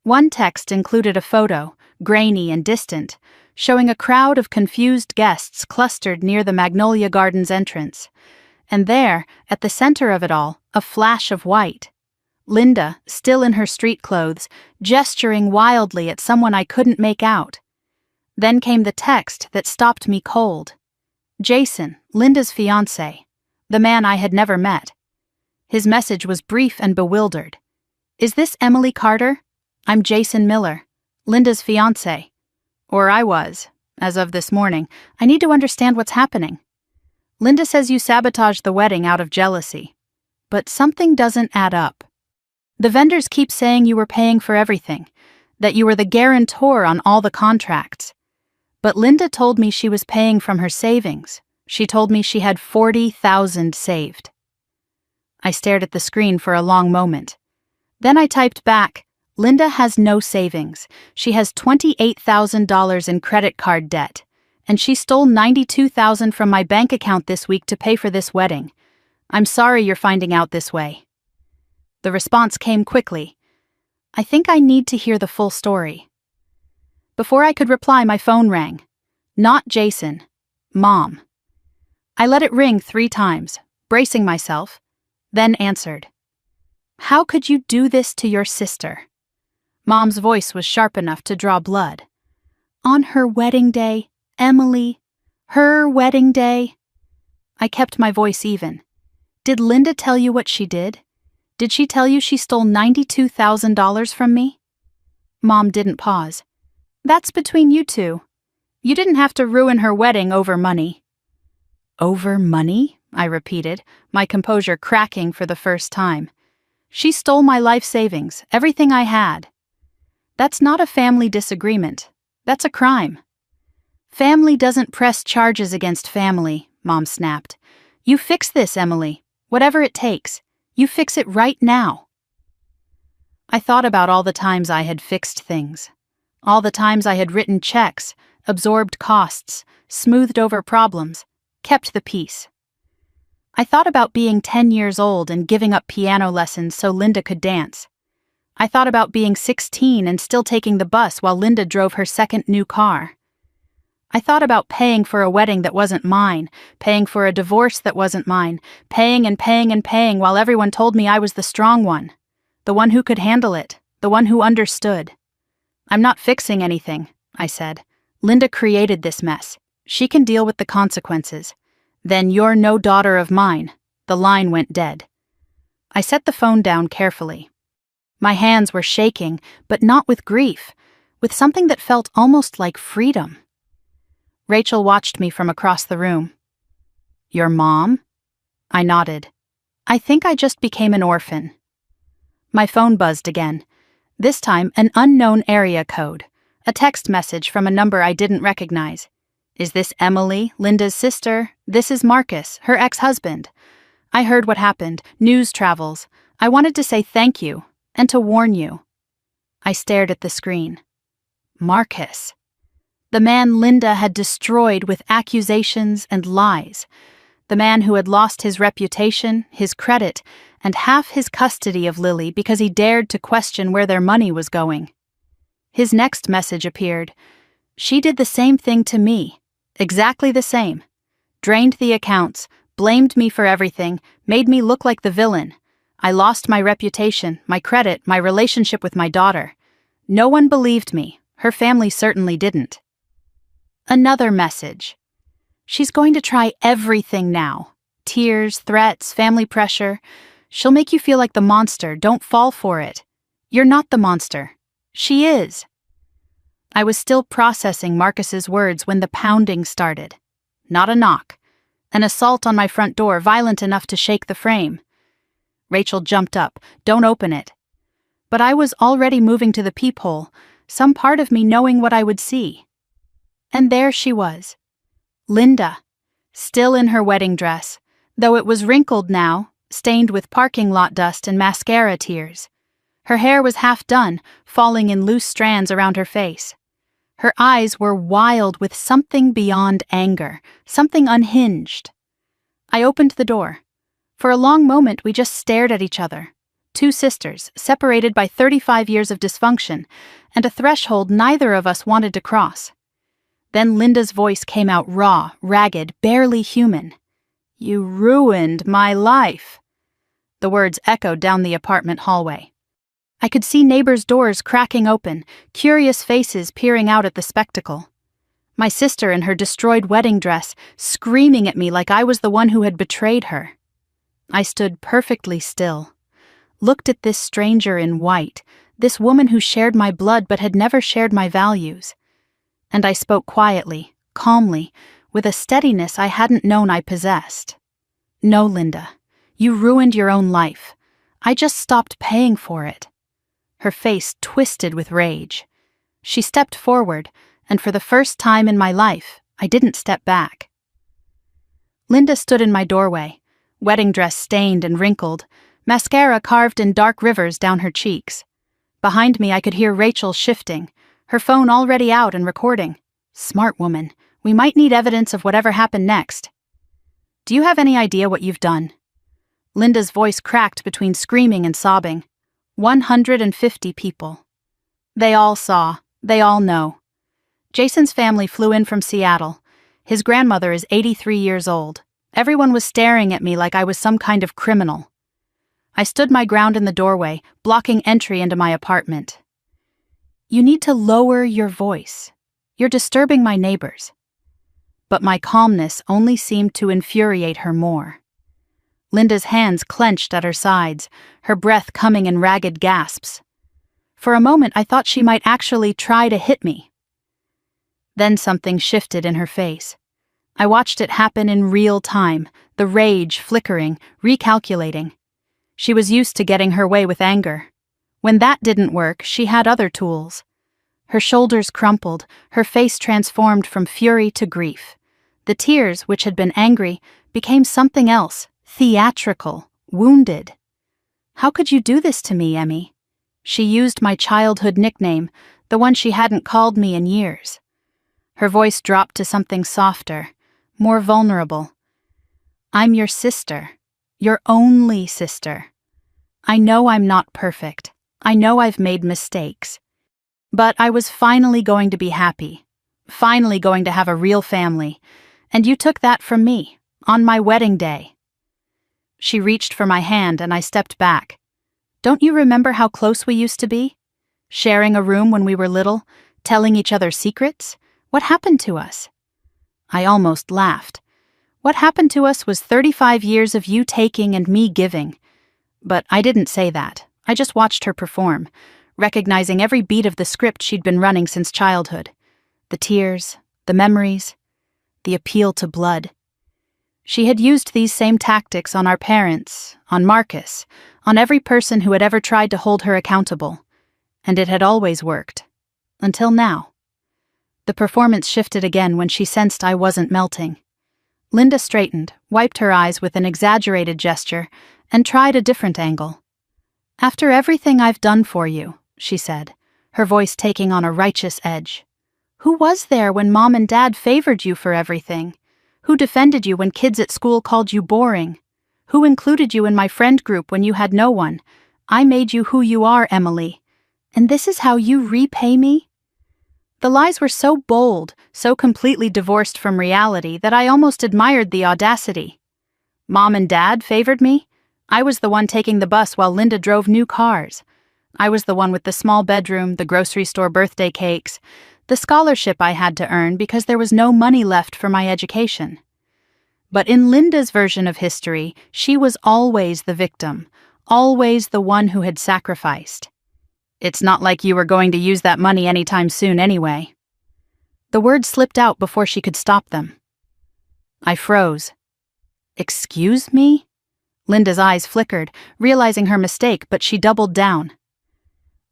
One text included a photo, grainy and distant, showing a crowd of confused guests clustered near the Magnolia Gardens entrance. And there, at the center of it all, a flash of white. Linda, still in her street clothes, gesturing wildly at someone I couldn't make out. Then came the text that stopped me cold. Jason, Linda's fiancé, the man I had never met. His message was brief and bewildered. "Is this Emily Carter? I'm Jason Miller, Linda's fiancé. Or I was, as of this morning. I need to understand what's happening. Linda says you sabotaged the wedding out of jealousy. But something doesn't add up. The vendors keep saying you were paying for everything, that you were the guarantor on all the contracts. But Linda told me she was paying from her savings. She told me she had $40,000 saved." I stared at the screen for a long moment. Then I typed back, "Linda has no savings. She has $28,000 in credit card debt. And she stole $92,000 from my bank account this week to pay for this wedding. I'm sorry you're finding out this way." The response came quickly. "I think I need to hear the full story." Before I could reply, my phone rang. Not Jason. Mom. I let it ring 3 times, bracing myself, then answered. "How could you do this to your sister?" Mom's voice was sharp enough to draw blood. "On her wedding day, Emily. Her wedding day." I kept my voice even. "Did Linda tell you what she did? Did she tell you she stole $92,000 from me?" Mom didn't pause. "That's between you two. You didn't have to ruin her wedding over money." "Over money?" I repeated, my composure cracking for the first time. "She stole my life savings, everything I had." "That's not a family disagreement. That's a crime." "Family doesn't press charges against family," Mom snapped. "You fix this, Emily. Whatever it takes. You fix it right now." I thought about all the times I had fixed things. All the times I had written checks, absorbed costs, smoothed over problems, kept the peace. I thought about being 10 years old and giving up piano lessons so Linda could dance. I thought about being 16 and still taking the bus while Linda drove her second new car. I thought about paying for a wedding that wasn't mine, paying for a divorce that wasn't mine, paying and paying and paying while everyone told me I was the strong one, the one who could handle it, the one who understood. "I'm not fixing anything," I said. "Linda created this mess. She can deal with the consequences. Then you're no daughter of mine." The line went dead. I set the phone down carefully. My hands were shaking, but not with grief, with something that felt almost like freedom. Rachel watched me from across the room. Your mom? I nodded. I think I just became an orphan. My phone buzzed again. This time, an unknown area code. A text message from a number I didn't recognize. Is this Emily, Linda's sister? This is Marcus, her ex-husband. I heard what happened. News travels. I wanted to say thank you, and to warn you. I stared at the screen. Marcus. The man Linda had destroyed with accusations and lies. The man who had lost his reputation, his credit, and half his custody of Lily because he dared to question where their money was going. His next message appeared. She did the same thing to me. Exactly the same. Drained the accounts, blamed me for everything, made me look like the villain. I lost my reputation, my credit, my relationship with my daughter. No one believed me. Her family certainly didn't. Another message. She's going to try everything now. Tears, threats, family pressure. She'll make you feel like the monster. Don't fall for it. You're not the monster. She is. I was still processing Marcus's words when the pounding started. Not a knock. An assault on my front door, violent enough to shake the frame. Rachel jumped up. Don't open it. But I was already moving to the peephole, some part of me knowing what I would see. And there she was. Linda. Still in her wedding dress, though it was wrinkled now, stained with parking lot dust and mascara tears. Her hair was half done, falling in loose strands around her face. Her eyes were wild with something beyond anger, something unhinged. I opened the door. For a long moment we just stared at each other. Two sisters, separated by 35 years of dysfunction, and a threshold neither of us wanted to cross. Then Linda's voice came out raw, ragged, barely human. You ruined my life. The words echoed down the apartment hallway. I could see neighbors' doors cracking open, curious faces peering out at the spectacle. My sister in her destroyed wedding dress, screaming at me like I was the one who had betrayed her. I stood perfectly still, looked at this stranger in white, this woman who shared my blood but had never shared my values. And I spoke quietly, calmly, with a steadiness I hadn't known I possessed. No, Linda, you ruined your own life. I just stopped paying for it. Her face twisted with rage. She stepped forward, and for the first time in my life, I didn't step back. Linda stood in my doorway, wedding dress stained and wrinkled, mascara carved in dark rivers down her cheeks. Behind me I could hear Rachel shifting, her phone already out and recording. Smart woman, we might need evidence of whatever happened next. Do you have any idea what you've done? Linda's voice cracked between screaming and sobbing. 150 people. They all saw. They all know. Jason's family flew in from Seattle. His grandmother is 83 years old. Everyone was staring at me like I was some kind of criminal. I stood my ground in the doorway, blocking entry into my apartment. You need to lower your voice. You're disturbing my neighbors. But my calmness only seemed to infuriate her more. Linda's hands clenched at her sides, her breath coming in ragged gasps. For a moment I thought she might actually try to hit me. Then something shifted in her face. I watched it happen in real time, the rage flickering, recalculating. She was used to getting her way with anger. When that didn't work, she had other tools. Her shoulders crumpled, her face transformed from fury to grief. The tears, which had been angry, became something else, theatrical, wounded. How could you do this to me, Emmy? She used my childhood nickname, the one she hadn't called me in years. Her voice dropped to something softer, more vulnerable. I'm your sister, your only sister. I know I'm not perfect. I know I've made mistakes. But I was finally going to be happy, finally going to have a real family, and you took that from me, on my wedding day. She reached for my hand and I stepped back. Don't you remember how close we used to be? Sharing a room when we were little, telling each other secrets? What happened to us? I almost laughed. What happened to us was 35 years of you taking and me giving. But I didn't say that. I just watched her perform, recognizing every beat of the script she'd been running since childhood. The tears, the memories. the appeal to blood. She had used these same tactics on our parents, on Marcus, on every person who had ever tried to hold her accountable, and it had always worked. Until now. The performance shifted again when she sensed I wasn't melting. Linda straightened, wiped her eyes with an exaggerated gesture, and tried a different angle. "After everything I've done for you," she said, her voice taking on a righteous edge. "Who was there when Mom and Dad favored you for everything? Who defended you when kids at school called you boring? Who included you in my friend group when you had no one? I made you who you are, Emily. And this is how you repay me?" The lies were so bold, so completely divorced from reality that I almost admired the audacity. Mom and Dad favored me? I was the one taking the bus while Linda drove new cars. I was the one with the small bedroom, the grocery store birthday cakes, the scholarship I had to earn because there was no money left for my education. But in Linda's version of history, she was always the victim, always the one who had sacrificed. "It's not like you were going to use that money anytime soon anyway." The words slipped out before she could stop them. I froze. "Excuse me?" Linda's eyes flickered, realizing her mistake, but she doubled down.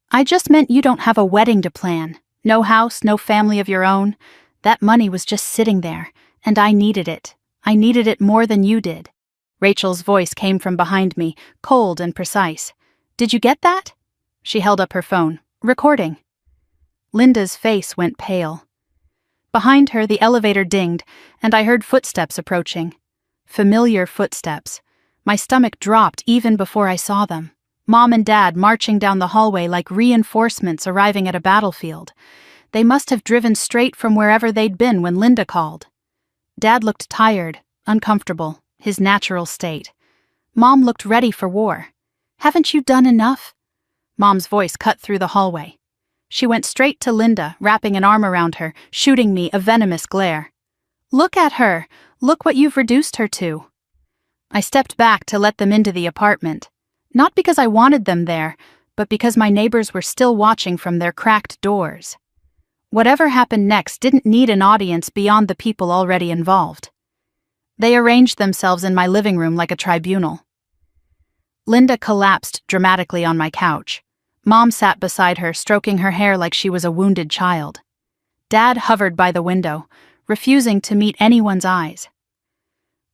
"I just meant you don't have a wedding to plan. No house, no family of your own. That money was just sitting there, and I needed it. I needed it more than you did." Rachel's voice came from behind me, cold and precise. "Did you get that?" She held up her phone. "Recording." Linda's face went pale. Behind her, the elevator dinged, and I heard footsteps approaching. Familiar footsteps. My stomach dropped even before I saw them. Mom and Dad marching down the hallway like reinforcements arriving at a battlefield. They must have driven straight from wherever they'd been when Linda called. Dad looked tired, uncomfortable, his natural state. Mom looked ready for war. "Haven't you done enough?" Mom's voice cut through the hallway. She went straight to Linda, wrapping an arm around her, shooting me a venomous glare. "Look at her! Look what you've reduced her to!" I stepped back to let them into the apartment. Not because I wanted them there, but because my neighbors were still watching from their cracked doors. Whatever happened next didn't need an audience beyond the people already involved. They arranged themselves in my living room like a tribunal. Linda collapsed dramatically on my couch. Mom sat beside her, stroking her hair like she was a wounded child. Dad hovered by the window, refusing to meet anyone's eyes.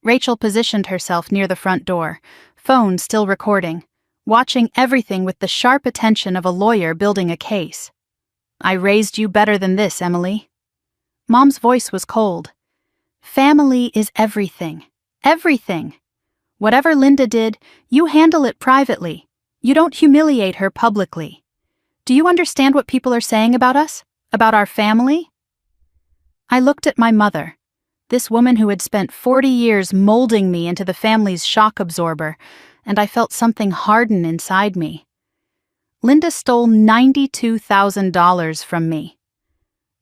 Rachel positioned herself near the front door, phone still recording, watching everything with the sharp attention of a lawyer building a case. "I raised you better than this, Emily." Mom's voice was cold. "Family is everything. Everything. Whatever Linda did, you handle it privately. You don't humiliate her publicly. Do you understand what people are saying about us? About our family?" I looked at my mother, this woman who had spent 40 years molding me into the family's shock absorber, and I felt something harden inside me. Linda stole $92,000 from me.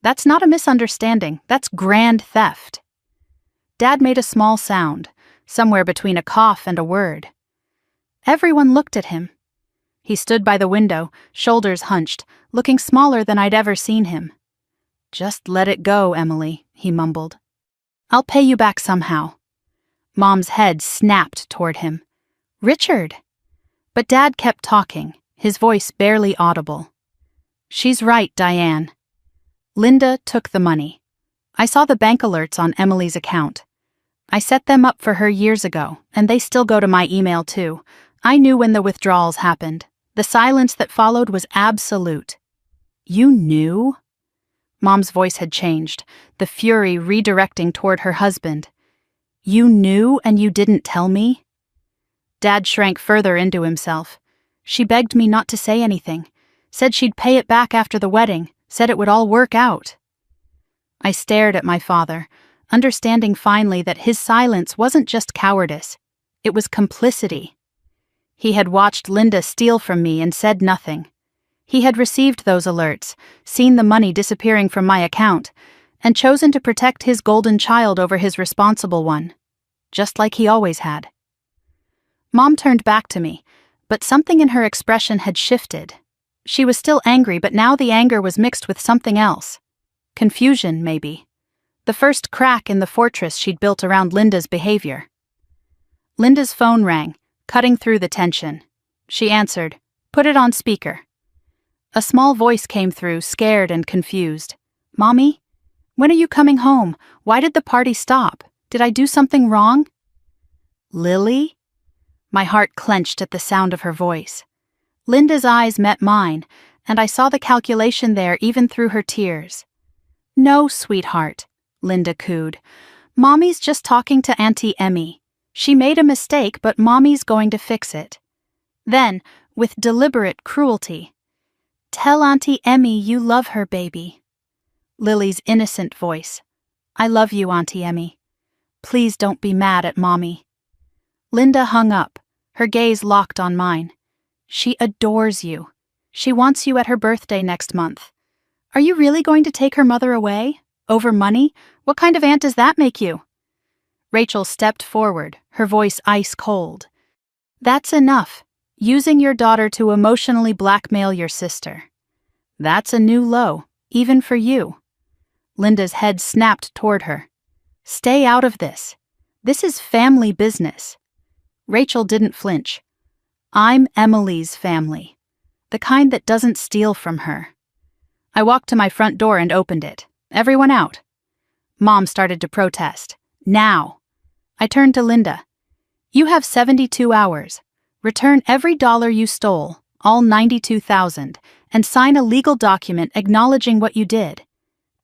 That's not a misunderstanding, that's grand theft. Dad made a small sound, somewhere between a cough and a word. Everyone looked at him. He stood by the window, shoulders hunched, looking smaller than I'd ever seen him. "Just let it go, Emily," he mumbled. "I'll pay you back somehow." Mom's head snapped toward him. "Richard!" But Dad kept talking, his voice barely audible. "She's right, Diane." Linda took the money. I saw the bank alerts on Emily's account. I set them up for her years ago, and they still go to my email too. I knew when the withdrawals happened. The silence that followed was absolute. "You knew?" Mom's voice had changed, the fury redirecting toward her husband. "You knew and you didn't tell me?" Dad shrank further into himself. "She begged me not to say anything, said she'd pay it back after the wedding, said it would all work out." I stared at my father, understanding finally that his silence wasn't just cowardice, it was complicity. He had watched Linda steal from me and said nothing. He had received those alerts, seen the money disappearing from my account, and chosen to protect his golden child over his responsible one, just like he always had. Mom turned back to me, but something in her expression had shifted. She was still angry, but now the anger was mixed with something else. Confusion, maybe. the first crack in the fortress she'd built around Linda's behavior. Linda's phone rang, cutting through the tension. She answered, "Put it on speaker." A small voice came through, scared and confused. "Mommy? When are you coming home? Why did the party stop? Did I do something wrong?" "Lily?" My heart clenched at the sound of her voice. Linda's eyes met mine, and I saw the calculation there even through her tears. "No, sweetheart," Linda cooed. "Mommy's just talking to Auntie Emmy. She made a mistake, but Mommy's going to fix it." Then, with deliberate cruelty, "Tell Auntie Emmy you love her, baby." Lily's innocent voice. "I love you, Auntie Emmy. Please don't be mad at Mommy." Linda hung up, her gaze locked on mine. "She adores you. She wants you at her birthday next month. Are you really going to take her mother away? Over money? What kind of aunt does that make you?" Rachel stepped forward, her voice ice cold. "That's enough. Using your daughter to emotionally blackmail your sister. That's a new low, even for you." Linda's head snapped toward her. "Stay out of this. This is family business." Rachel didn't flinch. "I'm Emily's family. The kind that doesn't steal from her." I walked to my front door and opened it. "Everyone out." Mom started to protest. "Now." I turned to Linda. "You have 72 hours. Return every dollar you stole, all 92,000, and sign a legal document acknowledging what you did.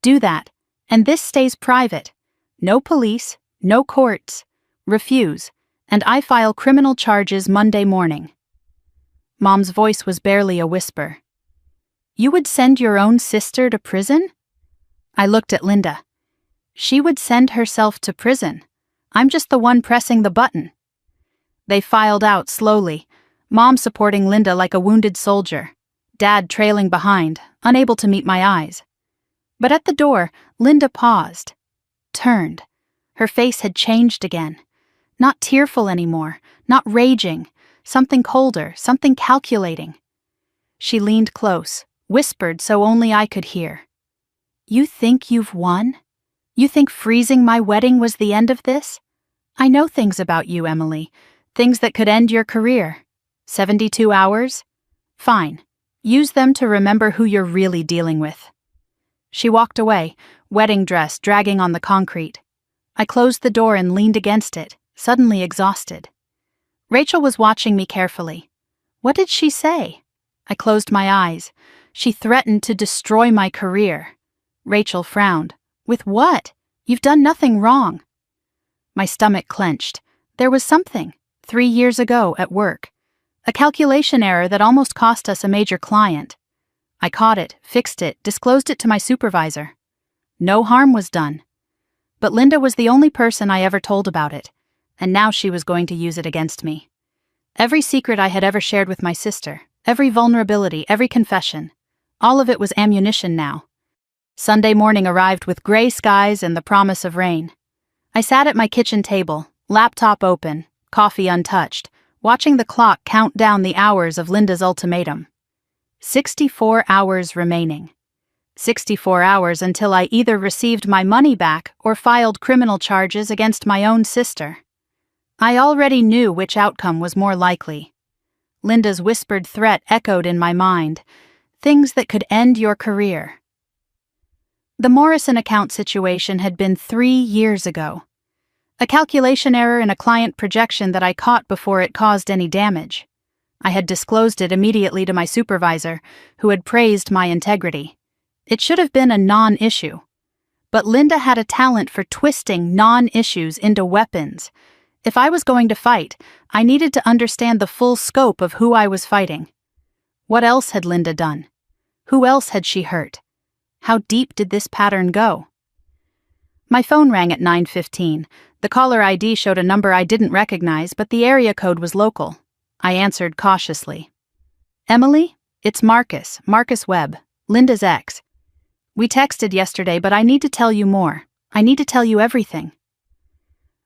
Do that, and this stays private. No police, no courts. Refuse, and I file criminal charges Monday morning." Mom's voice was barely a whisper. "You would send your own sister to prison?" I looked at Linda. "She would send herself to prison. I'm just the one pressing the button." They filed out slowly, Mom supporting Linda like a wounded soldier, Dad trailing behind, unable to meet my eyes. But at the door, Linda paused, turned. Her face had changed again. Not tearful anymore, not raging, something colder, something calculating. She leaned close, whispered so only I could hear. "You think you've won? You think freezing my wedding was the end of this? I know things about you, Emily. Things that could end your career. 72 hours? Fine. Use them to remember who you're really dealing with." She walked away, wedding dress dragging on the concrete. I closed the door and leaned against it, suddenly exhausted. Rachel was watching me carefully. What did she say? I closed my eyes. She threatened to destroy my career. Rachel frowned. "With what? You've done nothing wrong." My stomach clenched. There was something. 3 years ago at work. A calculation error that almost cost us a major client. I caught it, fixed it, disclosed it to my supervisor. No harm was done. But Linda was the only person I ever told about it, and now she was going to use it against me. Every secret I had ever shared with my sister, every vulnerability, every confession, all of it was ammunition now. Sunday morning arrived with gray skies and the promise of rain. I sat at my kitchen table, laptop open, coffee untouched, watching the clock count down the hours of Linda's ultimatum. 64 hours remaining. 64 hours until I either received my money back or filed criminal charges against my own sister. I already knew which outcome was more likely. Linda's whispered threat echoed in my mind. Things that could end your career. The Morrison account situation had been 3 years ago. A calculation error in a client projection that I caught before it caused any damage. I had disclosed it immediately to my supervisor, who had praised my integrity. It should have been a non-issue. But Linda had a talent for twisting non-issues into weapons. If I was going to fight, I needed to understand the full scope of who I was fighting. What else had Linda done? Who else had she hurt? How deep did this pattern go? My phone rang at 9:15. The caller ID showed a number I didn't recognize, but the area code was local. I answered cautiously. "Emily, it's Marcus Webb, Linda's ex. We texted yesterday, but I need to tell you more. I need to tell you everything."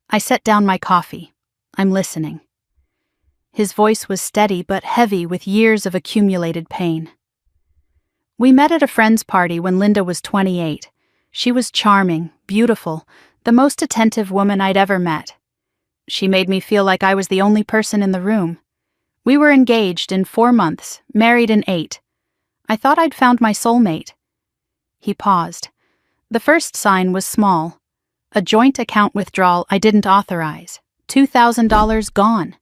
I set down my coffee. I'm listening. His voice was steady but heavy with years of accumulated pain. "We met at a friend's party when Linda was 28. She was charming, beautiful, the most attentive woman I'd ever met. She made me feel like I was the only person in the room. We were engaged in 4 months, married in 8. I thought I'd found my soulmate. He paused. The first sign was small. A joint account withdrawal I didn't authorize. $2,000 gone.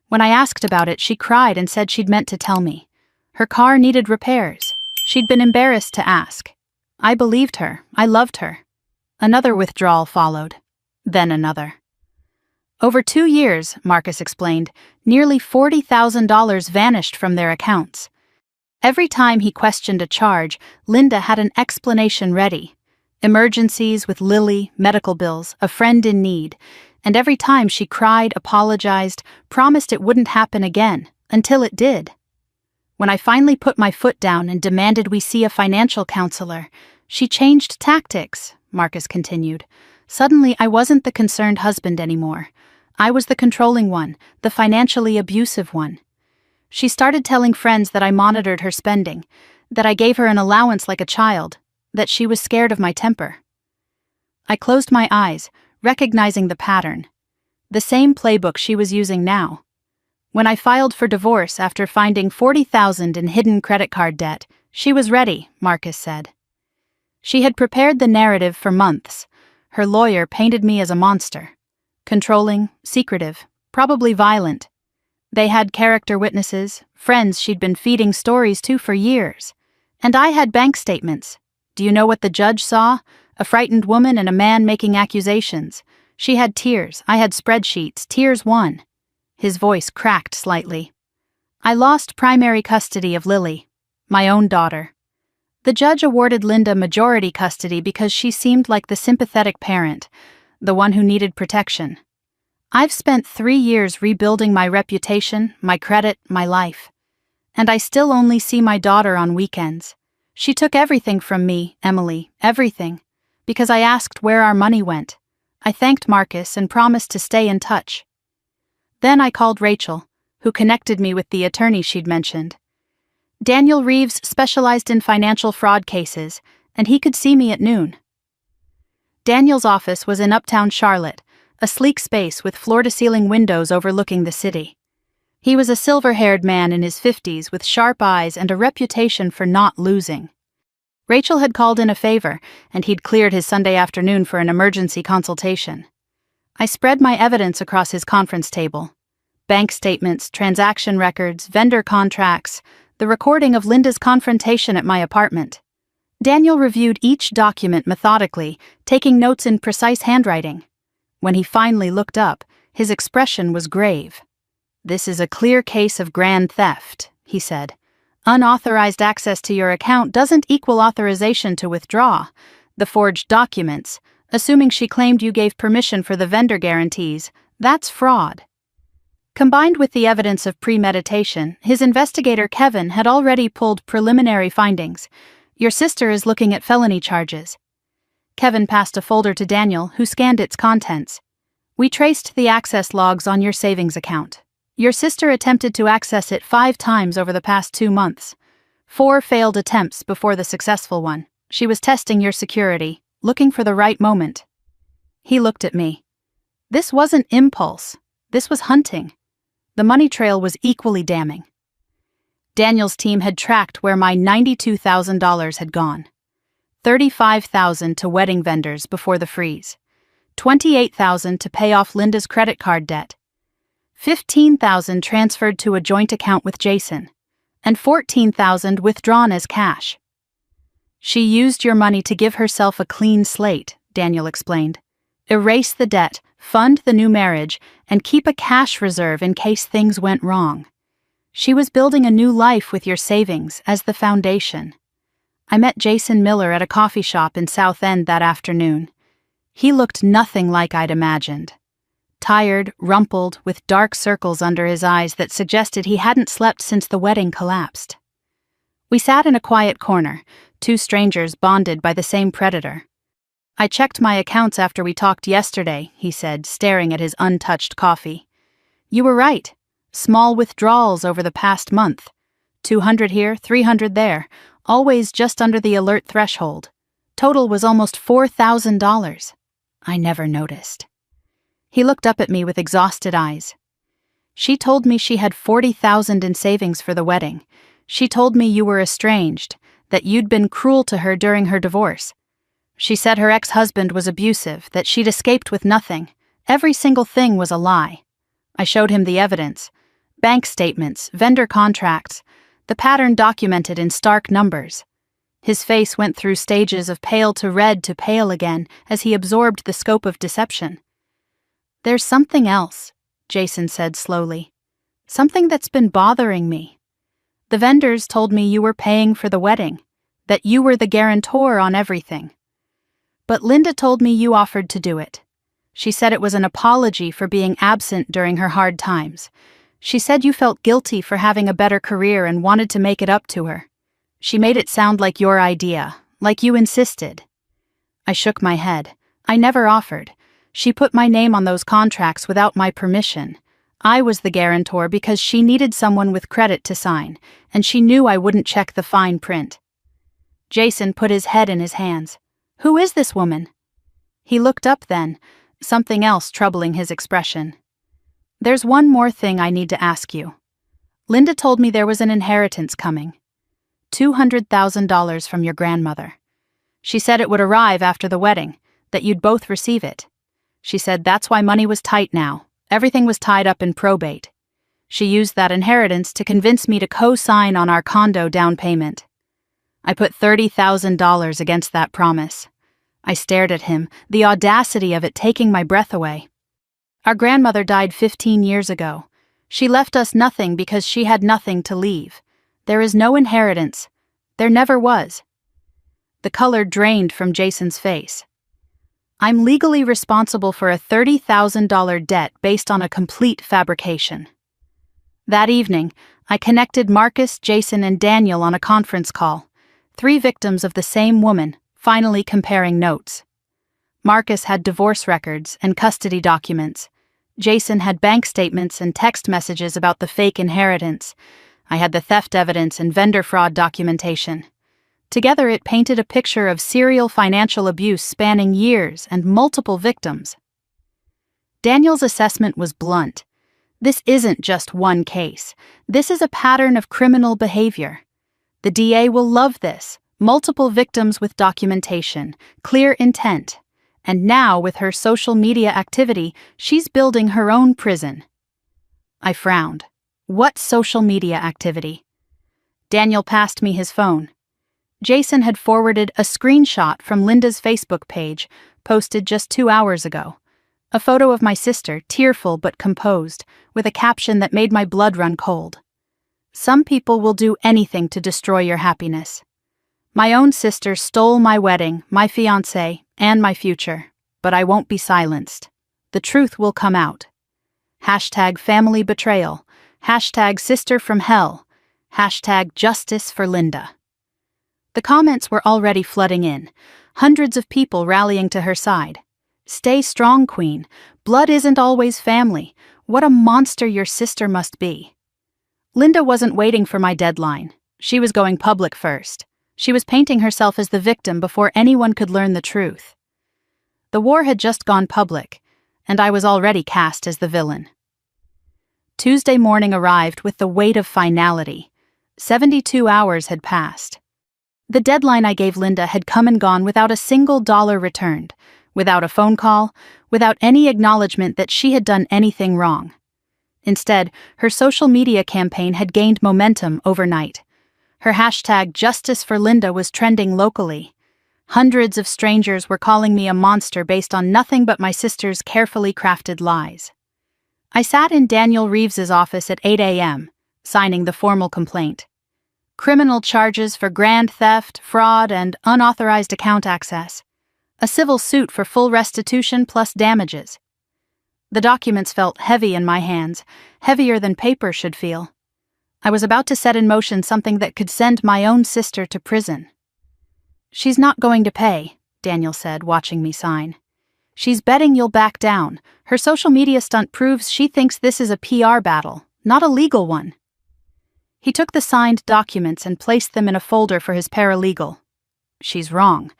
When I asked about it, she cried and said she'd meant to tell me. Her car needed repairs. She'd been embarrassed to ask. I believed her. I loved her. Another withdrawal followed. Then another. Over 2 years, Marcus explained, nearly $40,000 vanished from their accounts. Every time he questioned a charge, Linda had an explanation ready. Emergencies with Lily, medical bills, a friend in need, and every time she cried, apologized, promised it wouldn't happen again, until it did. When I finally put my foot down and demanded we see a financial counselor, she changed tactics, Marcus continued. Suddenly I wasn't the concerned husband anymore. I was the controlling one, the financially abusive one. She started telling friends that I monitored her spending, that I gave her an allowance like a child, that she was scared of my temper. I closed my eyes, recognizing the pattern. The same playbook she was using now. When I filed for divorce after finding $40,000 in hidden credit card debt, she was ready, Marcus said. She had prepared the narrative for months. Her lawyer painted me as a monster. Controlling, secretive, probably violent. They had character witnesses, friends she'd been feeding stories to for years. And I had bank statements. Do you know what the judge saw? A frightened woman and a man making accusations. She had tears. I had spreadsheets. Tears won. His voice cracked slightly. I lost primary custody of Lily, my own daughter. The judge awarded Linda majority custody because she seemed like the sympathetic parent, the one who needed protection. I've spent 3 years rebuilding my reputation, my credit, my life. And I still only see my daughter on weekends. She took everything from me, Emily, everything, because I asked where our money went. I thanked Marcus and promised to stay in touch. Then I called Rachel, who connected me with the attorney she'd mentioned. Daniel Reeves specialized in financial fraud cases, and he could see me at noon. Daniel's office was in uptown Charlotte, a sleek space with floor-to-ceiling windows overlooking the city. He was a silver-haired man in his 50s with sharp eyes and a reputation for not losing. Rachel had called in a favor, and he'd cleared his Sunday afternoon for an emergency consultation. I spread my evidence across his conference table. Bank statements, transaction records, vendor contracts, the recording of Linda's confrontation at my apartment. Daniel reviewed each document methodically, taking notes in precise handwriting. When he finally looked up, his expression was grave. "This is a clear case of grand theft," he said. "Unauthorized access to your account doesn't equal authorization to withdraw. The forged documents, assuming she claimed you gave permission for the vendor guarantees, that's fraud." Combined with the evidence of premeditation, his investigator Kevin had already pulled preliminary findings. "Your sister is looking at felony charges." Kevin passed a folder to Daniel, who scanned its contents. "We traced the access logs on your savings account. Your sister attempted to access it 5 times over the past 2 months. 4 failed attempts before the successful one. She was testing your security, looking for the right moment." He looked at me. This wasn't impulse. This was hunting. The money trail was equally damning. Daniel's team had tracked where my $92,000 had gone. $35,000 to wedding vendors before the freeze. $28,000 to pay off Linda's credit card debt. $15,000 transferred to a joint account with Jason, and $14,000 withdrawn as cash. "She used your money to give herself a clean slate," Daniel explained. "Erase the debt, fund the new marriage, and keep a cash reserve in case things went wrong. She was building a new life with your savings as the foundation." I met Jason Miller at a coffee shop in South End that afternoon. He looked nothing like I'd imagined. Tired, rumpled, with dark circles under his eyes that suggested he hadn't slept since the wedding collapsed. We sat in a quiet corner, 2 strangers bonded by the same predator. "I checked my accounts after we talked yesterday," he said, staring at his untouched coffee. "You were right. Small withdrawals over the past month. 200 here, 300 there, always just under the alert threshold. Total was almost $4,000. I never noticed. He looked up at me with exhausted eyes. She told me she had $40,000 in savings for the wedding. She told me you were estranged, that you'd been cruel to her during her divorce. She said her ex-husband was abusive, that she'd escaped with nothing. Every single thing was a lie. I showed him the evidence. Bank statements, vendor contracts, the pattern documented in stark numbers. His face went through stages of pale to red to pale again as he absorbed the scope of deception. "There's something else," Jason said slowly. "Something that's been bothering me. The vendors told me you were paying for the wedding, that you were the guarantor on everything. But Linda told me you offered to do it. She said it was an apology for being absent during her hard times. She said you felt guilty for having a better career and wanted to make it up to her. She made it sound like your idea, like you insisted." I shook my head. "I never offered. She put my name on those contracts without my permission. I was the guarantor because she needed someone with credit to sign, and she knew I wouldn't check the fine print." Jason put his head in his hands. "Who is this woman?" He looked up then, something else troubling his expression. "There's one more thing I need to ask you. Linda told me there was an inheritance coming. $200,000 from your grandmother. She said it would arrive after the wedding, that you'd both receive it. She said that's why money was tight now. Everything was tied up in probate. She used that inheritance to convince me to co-sign on our condo down payment. I put $30,000 against that promise." I stared at him, the audacity of it taking my breath away. "Our grandmother died 15 years ago. She left us nothing because she had nothing to leave. There is no inheritance. There never was." The color drained from Jason's face. "I'm legally responsible for a $30,000 debt based on a complete fabrication." That evening, I connected Marcus, Jason, and Daniel on a conference call. 3 victims of the same woman, finally comparing notes. Marcus had divorce records and custody documents. Jason had bank statements and text messages about the fake inheritance. I had the theft evidence and vendor fraud documentation. Together it painted a picture of serial financial abuse spanning years and multiple victims. Daniel's assessment was blunt. "This isn't just one case. This is a pattern of criminal behavior. The DA will love this. Multiple victims with documentation, clear intent. And now, with her social media activity, she's building her own prison." I frowned. "What social media activity?" Daniel passed me his phone. Jason had forwarded a screenshot from Linda's Facebook page, posted just 2 hours ago. A photo of my sister, tearful but composed, with a caption that made my blood run cold. "Some people will do anything to destroy your happiness. My own sister stole my wedding, my fiancé, and my future, but I won't be silenced. The truth will come out. Hashtag family betrayal. Hashtag sister from hell. Hashtag justice for Linda." The comments were already flooding in, hundreds of people rallying to her side. "Stay strong, Queen. Blood isn't always family. What a monster your sister must be." Linda wasn't waiting for my deadline. She was going public first. She was painting herself as the victim before anyone could learn the truth. The war had just gone public, and I was already cast as the villain. Tuesday morning arrived with the weight of finality. 72 hours had passed. The deadline I gave Linda had come and gone without a single dollar returned, without a phone call, without any acknowledgement that she had done anything wrong. Instead, her social media campaign had gained momentum overnight. Her hashtag Justice for Linda was trending locally. Hundreds of strangers were calling me a monster based on nothing but my sister's carefully crafted lies. I sat in Daniel Reeves's office at 8 a.m., signing the formal complaint. Criminal charges for grand theft, fraud, and unauthorized account access. A civil suit for full restitution plus damages. The documents felt heavy in my hands, heavier than paper should feel. I was about to set in motion something that could send my own sister to prison. "She's not going to pay," Daniel said, watching me sign. "She's betting you'll back down. Her social media stunt proves she thinks this is a PR battle, not a legal one." He took the signed documents and placed them in a folder for his paralegal. "She's wrong.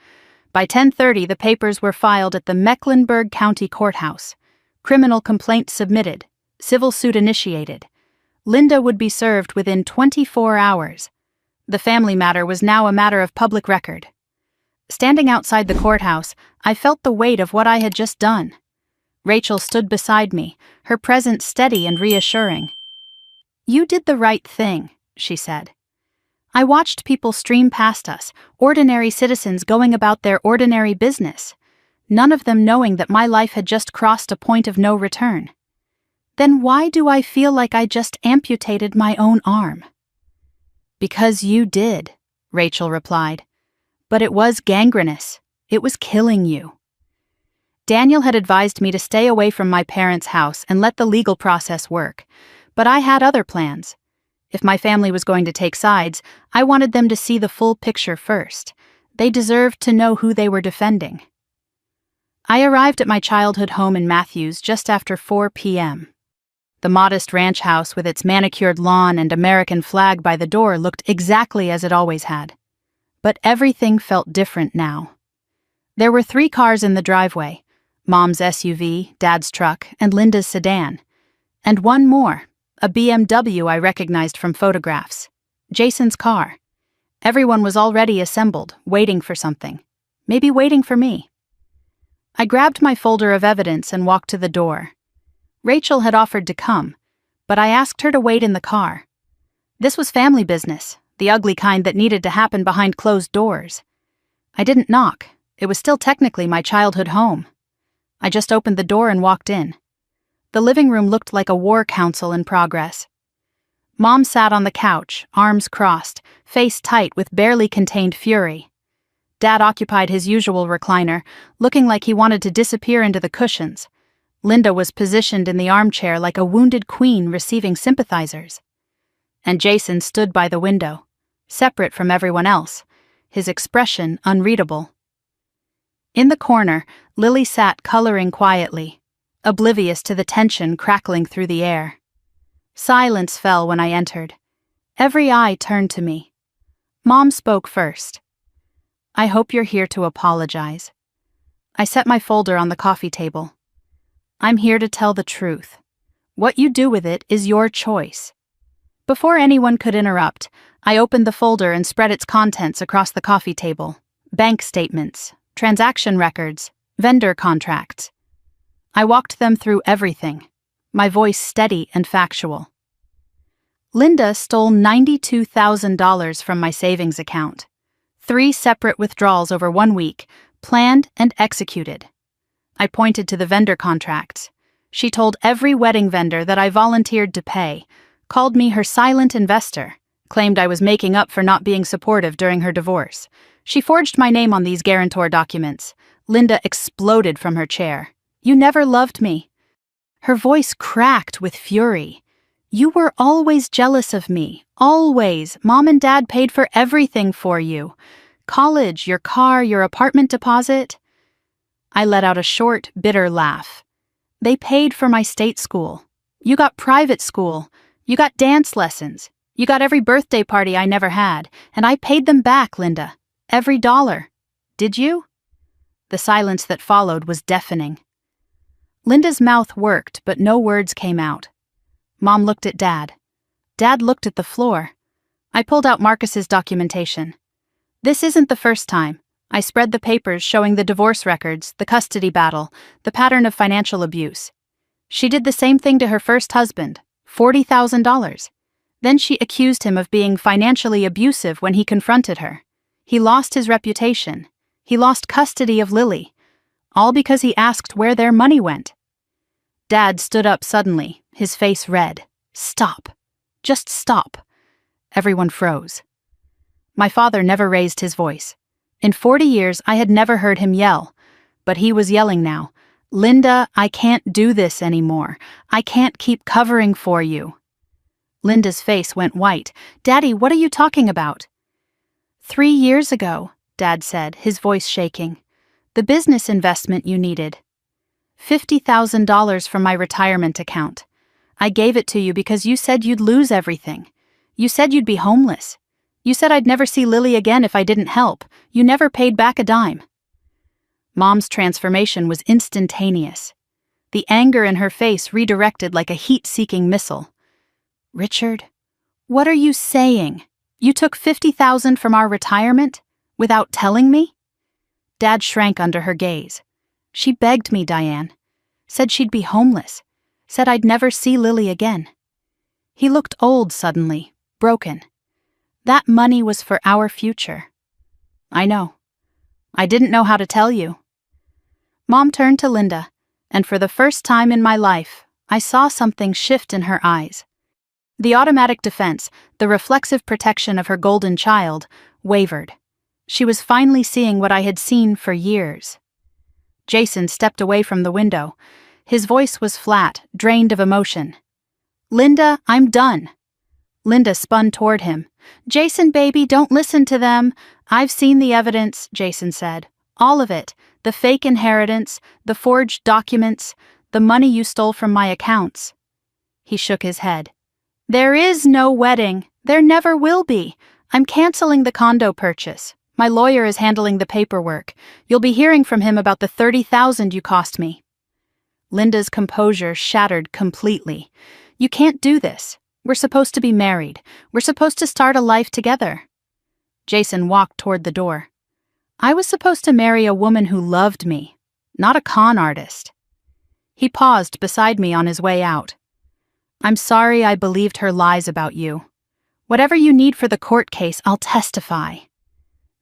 By 10:30, the papers were filed at the Mecklenburg County Courthouse. Criminal complaint submitted. Civil suit initiated. Linda would be served within 24 hours. The family matter was now a matter of public record. Standing outside the courthouse, I felt the weight of what I had just done. Rachel stood beside me, her presence steady and reassuring. "You did the right thing," she said. I watched people stream past us, ordinary citizens going about their ordinary business, none of them knowing that my life had just crossed a point of no return. Then why do I feel like I just amputated my own arm? "Because you did," Rachel replied. "But it was gangrenous. It was killing you." Daniel had advised me to stay away from my parents' house and let the legal process work, but I had other plans. If my family was going to take sides, I wanted them to see the full picture first. They deserved to know who they were defending. I arrived at my childhood home in Matthews just after 4 p.m. The modest ranch house with its manicured lawn and American flag by the door looked exactly as it always had. But everything felt different now. There were 3 cars in the driveway: Mom's SUV, Dad's truck, and Linda's sedan. And one more, a BMW I recognized from photographs. Jason's car. Everyone was already assembled, waiting for something. Maybe waiting for me. I grabbed my folder of evidence and walked to the door. Rachel had offered to come, but I asked her to wait in the car. This was family business, the ugly kind that needed to happen behind closed doors. I didn't knock. It was still technically my childhood home. I just opened the door and walked in. The living room looked like a war council in progress. Mom sat on the couch, arms crossed, face tight with barely contained fury. Dad occupied his usual recliner, looking like he wanted to disappear into the cushions. Linda was positioned in the armchair like a wounded queen receiving sympathizers. And Jason stood by the window, separate from everyone else, his expression unreadable. In the corner, Lily sat coloring quietly, oblivious to the tension crackling through the air. Silence fell when I entered. Every eye turned to me. Mom spoke first. "I hope you're here to apologize." I set my folder on the coffee table. "I'm here to tell the truth. What you do with it is your choice." Before anyone could interrupt, I opened the folder and spread its contents across the coffee table. Bank statements, transaction records, vendor contracts. I walked them through everything, my voice steady and factual. Linda stole $92,000 from my savings account. 3 separate withdrawals over 1 week, planned and executed. I pointed to the vendor contracts. She told every wedding vendor that I volunteered to pay, called me her silent investor, claimed I was making up for not being supportive during her divorce. She forged my name on these guarantor documents. Linda exploded from her chair. "You never loved me." Her voice cracked with fury. "You were always jealous of me. Always. Mom and Dad paid for everything for you. College, your car, your apartment deposit." I let out a short, bitter laugh. "They paid for my state school. You got private school. You got dance lessons. You got every birthday party I never had. And I paid them back, Linda. Every dollar. Did you?" The silence that followed was deafening. Linda's mouth worked, but no words came out. Mom looked at Dad. Dad looked at the floor. I pulled out Marcus's documentation. "This isn't the first time." I spread the papers showing the divorce records, the custody battle, the pattern of financial abuse. She did the same thing to her first husband, $40,000. Then she accused him of being financially abusive when he confronted her. He lost his reputation. He lost custody of Lily. All because he asked where their money went. Dad stood up suddenly, his face red. "Stop. Just stop." Everyone froze. My father never raised his voice. In 40 years, I had never heard him yell. But he was yelling now. "Linda, I can't do this anymore. I can't keep covering for you." Linda's face went white. "Daddy, what are you talking about?" 3 years ago, Dad said, his voice shaking. "The business investment you needed. $50,000 from my retirement account. I gave it to you because you said you'd lose everything. You said you'd be homeless. You said I'd never see Lily again if I didn't help. You never paid back a dime." Mom's transformation was instantaneous. The anger in her face redirected like a heat-seeking missile. "Richard, what are you saying? You took $50,000 from our retirement? Without telling me?" Dad shrank under her gaze. "She begged me, Diane. Said she'd be homeless. Said I'd never see Lily again." He looked old suddenly, broken. "That money was for our future." "I know. I didn't know how to tell you." Mom turned to Linda, and for the first time in my life, I saw something shift in her eyes. The automatic defense, the reflexive protection of her golden child, wavered. She was finally seeing what I had seen for years. Jason stepped away from the window. His voice was flat, drained of emotion. "Linda, I'm done." Linda spun toward him. "Jason, baby, don't listen to them. I've seen the evidence," Jason said. "All of it. The fake inheritance, the forged documents, the money you stole from my accounts." He shook his head. "There is no wedding. There never will be. I'm canceling the condo purchase. My lawyer is handling the paperwork. You'll be hearing from him about the $30,000 you cost me." Linda's composure shattered completely. "You can't do this. We're supposed to be married. We're supposed to start a life together." Jason walked toward the door. "I was supposed to marry a woman who loved me, not a con artist." He paused beside me on his way out. "I'm sorry I believed her lies about you. Whatever you need for the court case, I'll testify."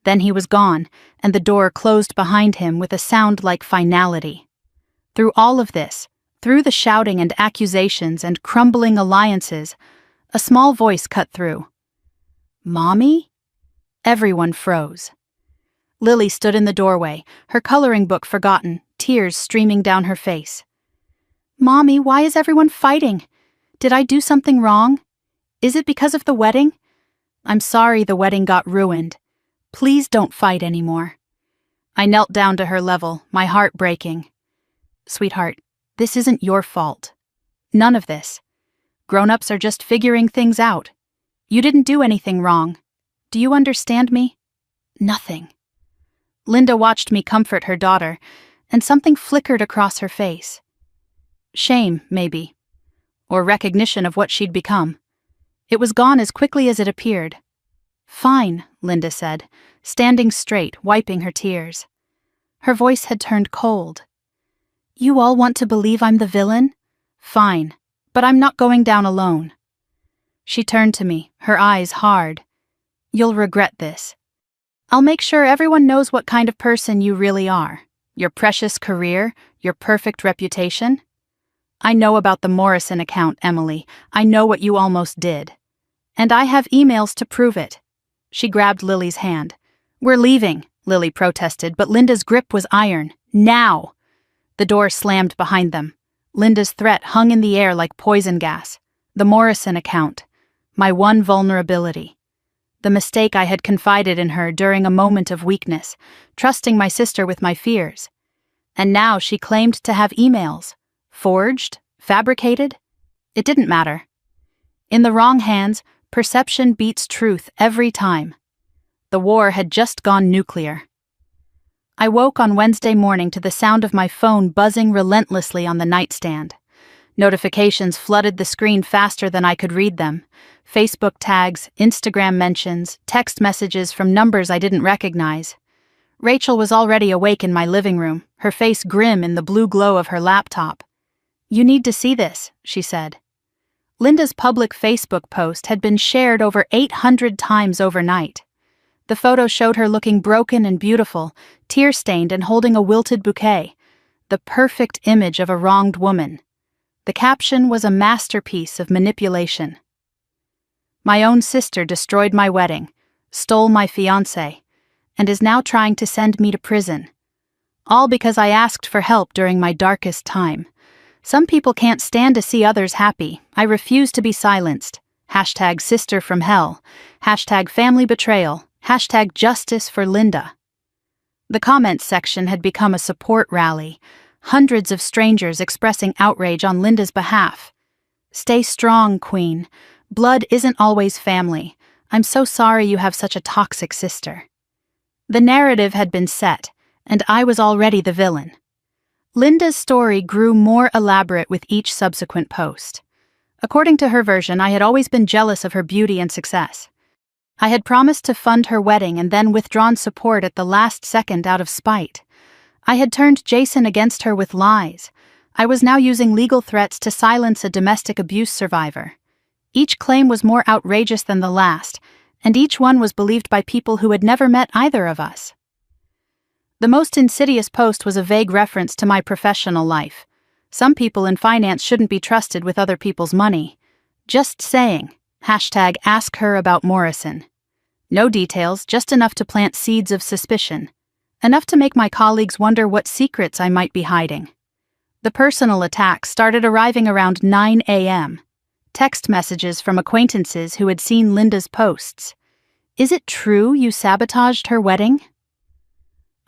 Then he was gone, and the door closed behind him with a sound like finality. Through all of this, through the shouting and accusations and crumbling alliances, a small voice cut through. "Mommy?" Everyone froze. Lily stood in the doorway, her coloring book forgotten, tears streaming down her face. "Mommy, why is everyone fighting? Did I do something wrong? Is it because of the wedding? I'm sorry the wedding got ruined. Please don't fight anymore." I knelt down to her level, my heart breaking. "Sweetheart, this isn't your fault. None of this. Grown-ups are just figuring things out. You didn't do anything wrong. Do you understand me?" "Nothing." Linda watched me comfort her daughter, and something flickered across her face. Shame, maybe. Or recognition of what she'd become. It was gone as quickly as it appeared. "Fine," Linda said, standing straight, wiping her tears. Her voice had turned cold. "You all want to believe I'm the villain? Fine, but I'm not going down alone." She turned to me, her eyes hard. "You'll regret this. I'll make sure everyone knows what kind of person you really are. Your precious career, your perfect reputation. I know about the Morrison account, Emily. I know what you almost did. And I have emails to prove it." She grabbed Lily's hand. "We're leaving," Lily protested, but Linda's grip was iron. "Now!" The door slammed behind them. Linda's threat hung in the air like poison gas. The Morrison account. My one vulnerability. The mistake I had confided in her during a moment of weakness, trusting my sister with my fears. And now she claimed to have emails. Forged? Fabricated? It didn't matter. In the wrong hands, perception beats truth every time. The war had just gone nuclear. I woke on Wednesday morning to the sound of my phone buzzing relentlessly on the nightstand. Notifications flooded the screen faster than I could read them. Facebook tags, Instagram mentions, text messages from numbers I didn't recognize. Rachel was already awake in my living room, her face grim in the blue glow of her laptop. "You need to see this," she said. Linda's public Facebook post had been shared over 800 times overnight. The photo showed her looking broken and beautiful, tear-stained and holding a wilted bouquet, the perfect image of a wronged woman. The caption was a masterpiece of manipulation. "My own sister destroyed my wedding, stole my fiancé, and is now trying to send me to prison. All because I asked for help during my darkest time. Some people can't stand to see others happy. I refuse to be silenced. Hashtag sister from hell. Hashtag family betrayal. Hashtag justice for Linda." The comments section had become a support rally. Hundreds of strangers expressing outrage on Linda's behalf. "Stay strong, Queen. Blood isn't always family. I'm so sorry you have such a toxic sister." The narrative had been set, and I was already the villain. Linda's story grew more elaborate with each subsequent post. According to her version, I had always been jealous of her beauty and success. I had promised to fund her wedding and then withdrawn support at the last second out of spite. I had turned Jason against her with lies. I was now using legal threats to silence a domestic abuse survivor. Each claim was more outrageous than the last, and each one was believed by people who had never met either of us. The most insidious post was a vague reference to my professional life. Some people in finance shouldn't be trusted with other people's money. Just saying. #ask her about Morrison. No details, just enough to plant seeds of suspicion. Enough to make my colleagues wonder what secrets I might be hiding. The personal attacks started arriving around 9 a.m. Text messages from acquaintances who had seen Linda's posts. "Is it true you sabotaged her wedding?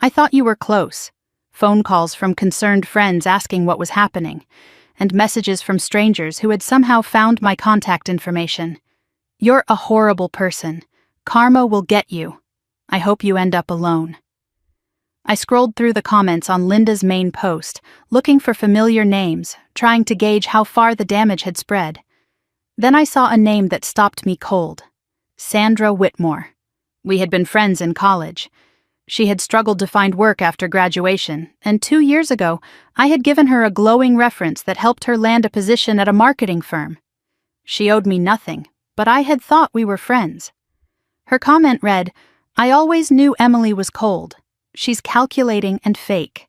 I thought you were close." Phone calls from concerned friends asking what was happening, and messages from strangers who had somehow found my contact information. "You're a horrible person. Karma will get you. I hope you end up alone." I scrolled through the comments on Linda's main post, looking for familiar names, trying to gauge how far the damage had spread. Then I saw a name that stopped me cold. Sandra Whitmore. We had been friends in college. She had struggled to find work after graduation, and 2 years ago, I had given her a glowing reference that helped her land a position at a marketing firm. She owed me nothing, but I had thought we were friends. Her comment read, "I always knew Emily was cold. She's calculating and fake."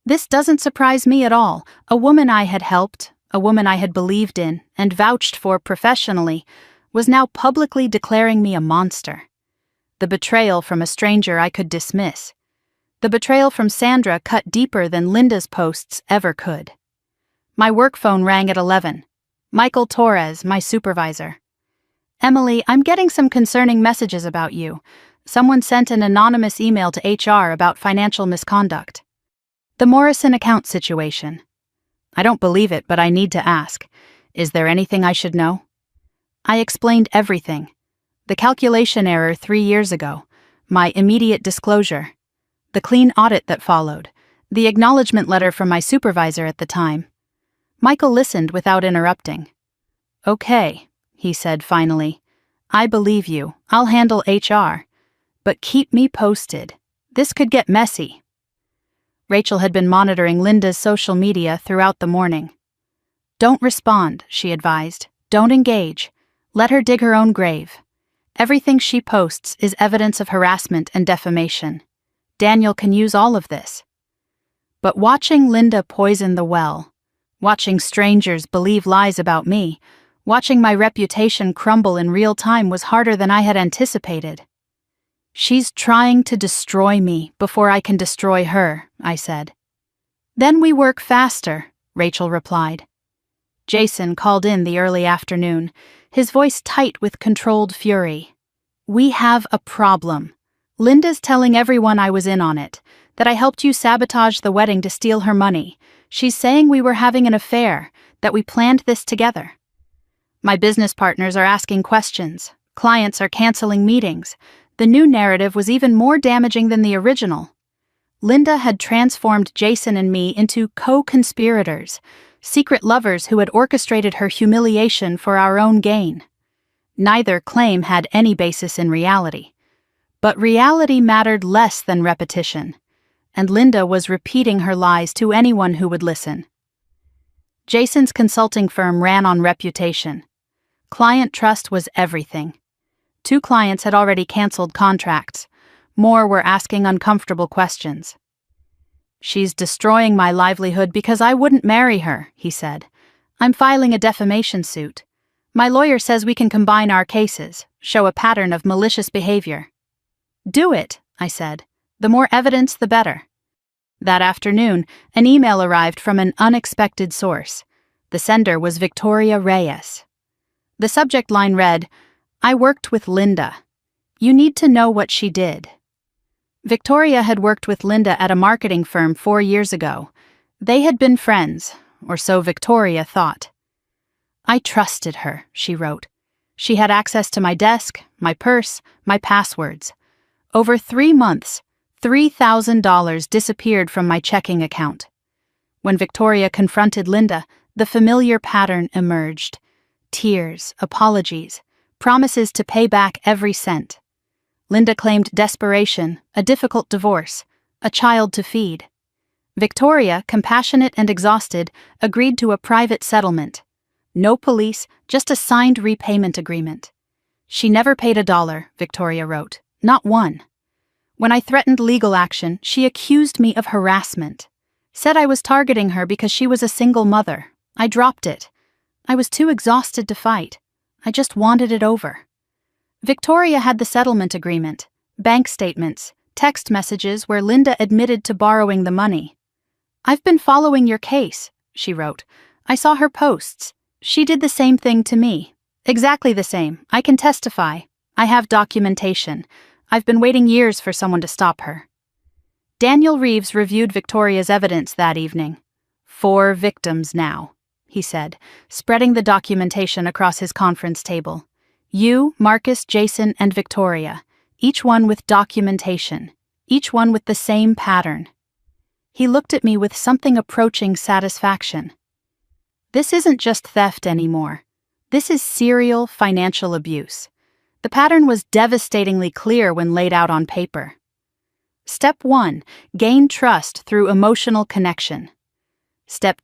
This doesn't surprise me at all. A woman I had helped, a woman I had believed in and vouched for professionally, was now publicly declaring me a monster. The betrayal from a stranger I could dismiss. The betrayal from Sandra cut deeper than Linda's posts ever could. My work phone rang at 11. Michael Torres, my supervisor. "Emily, I'm getting some concerning messages about you. Someone sent an anonymous email to HR about financial misconduct. The Morrison account situation. I don't believe it, but I need to ask. Is there anything I should know?" I explained everything. The calculation error 3 years ago, my immediate disclosure, the clean audit that followed, the acknowledgement letter from my supervisor at the time. Michael listened without interrupting. "Okay," he said finally. "I believe you. I'll handle HR. But keep me posted. This could get messy." Rachel had been monitoring Linda's social media throughout the morning. "Don't respond," she advised. "Don't engage. Let her dig her own grave. Everything she posts is evidence of harassment and defamation. Daniel can use all of this." But watching Linda poison the well, watching strangers believe lies about me, watching my reputation crumble in real time was harder than I had anticipated. "She's trying to destroy me before I can destroy her," I said. "Then we work faster," Rachel replied. Jason called in the early afternoon, his voice tight with controlled fury. "We have a problem. Linda's telling everyone I was in on it, that I helped you sabotage the wedding to steal her money. She's saying we were having an affair, that we planned this together. My business partners are asking questions. Clients are canceling meetings. The new narrative was even more damaging than the original. Linda had transformed Jason and me into co-conspirators, secret lovers who had orchestrated her humiliation for our own gain. Neither claim had any basis in reality. But reality mattered less than repetition, and Linda was repeating her lies to anyone who would listen. Jason's consulting firm ran on reputation. Client trust was everything. 2 clients had already canceled contracts. More were asking uncomfortable questions. "She's destroying my livelihood because I wouldn't marry her," he said. "I'm filing a defamation suit. My lawyer says we can combine our cases, show a pattern of malicious behavior." "Do it," I said. "The more evidence, the better." That afternoon, an email arrived from an unexpected source. The sender was Victoria Reyes. The subject line read, "I worked with Linda. You need to know what she did." Victoria had worked with Linda at a marketing firm 4 years ago. They had been friends, or so Victoria thought. "I trusted her," she wrote. "She had access to my desk, my purse, my passwords. Over 3 months, $3,000 disappeared from my checking account. When Victoria confronted Linda, the familiar pattern emerged. Tears, apologies, promises to pay back every cent. Linda claimed desperation, a difficult divorce, a child to feed. Victoria, compassionate and exhausted, agreed to a private settlement. No police, just a signed repayment agreement. She never paid $1, Victoria wrote. Not one. When I threatened legal action, she accused me of harassment. Said I was targeting her because she was a single mother. I dropped it. I was too exhausted to fight. I just wanted it over. Victoria had the settlement agreement, bank statements, text messages where Linda admitted to borrowing the money. "I've been following your case," she wrote. "I saw her posts. She did the same thing to me. Exactly the same. I can testify. I have documentation. I've been waiting years for someone to stop her." Daniel Reeves reviewed Victoria's evidence that evening. 4 victims now, he said, spreading the documentation across his conference table. You, Marcus, Jason, and Victoria, each one with documentation, each one with the same pattern. He looked at me with something approaching satisfaction. This isn't just theft anymore. This is serial financial abuse. The pattern was devastatingly clear when laid out on paper. Step 1, gain trust through emotional connection. Step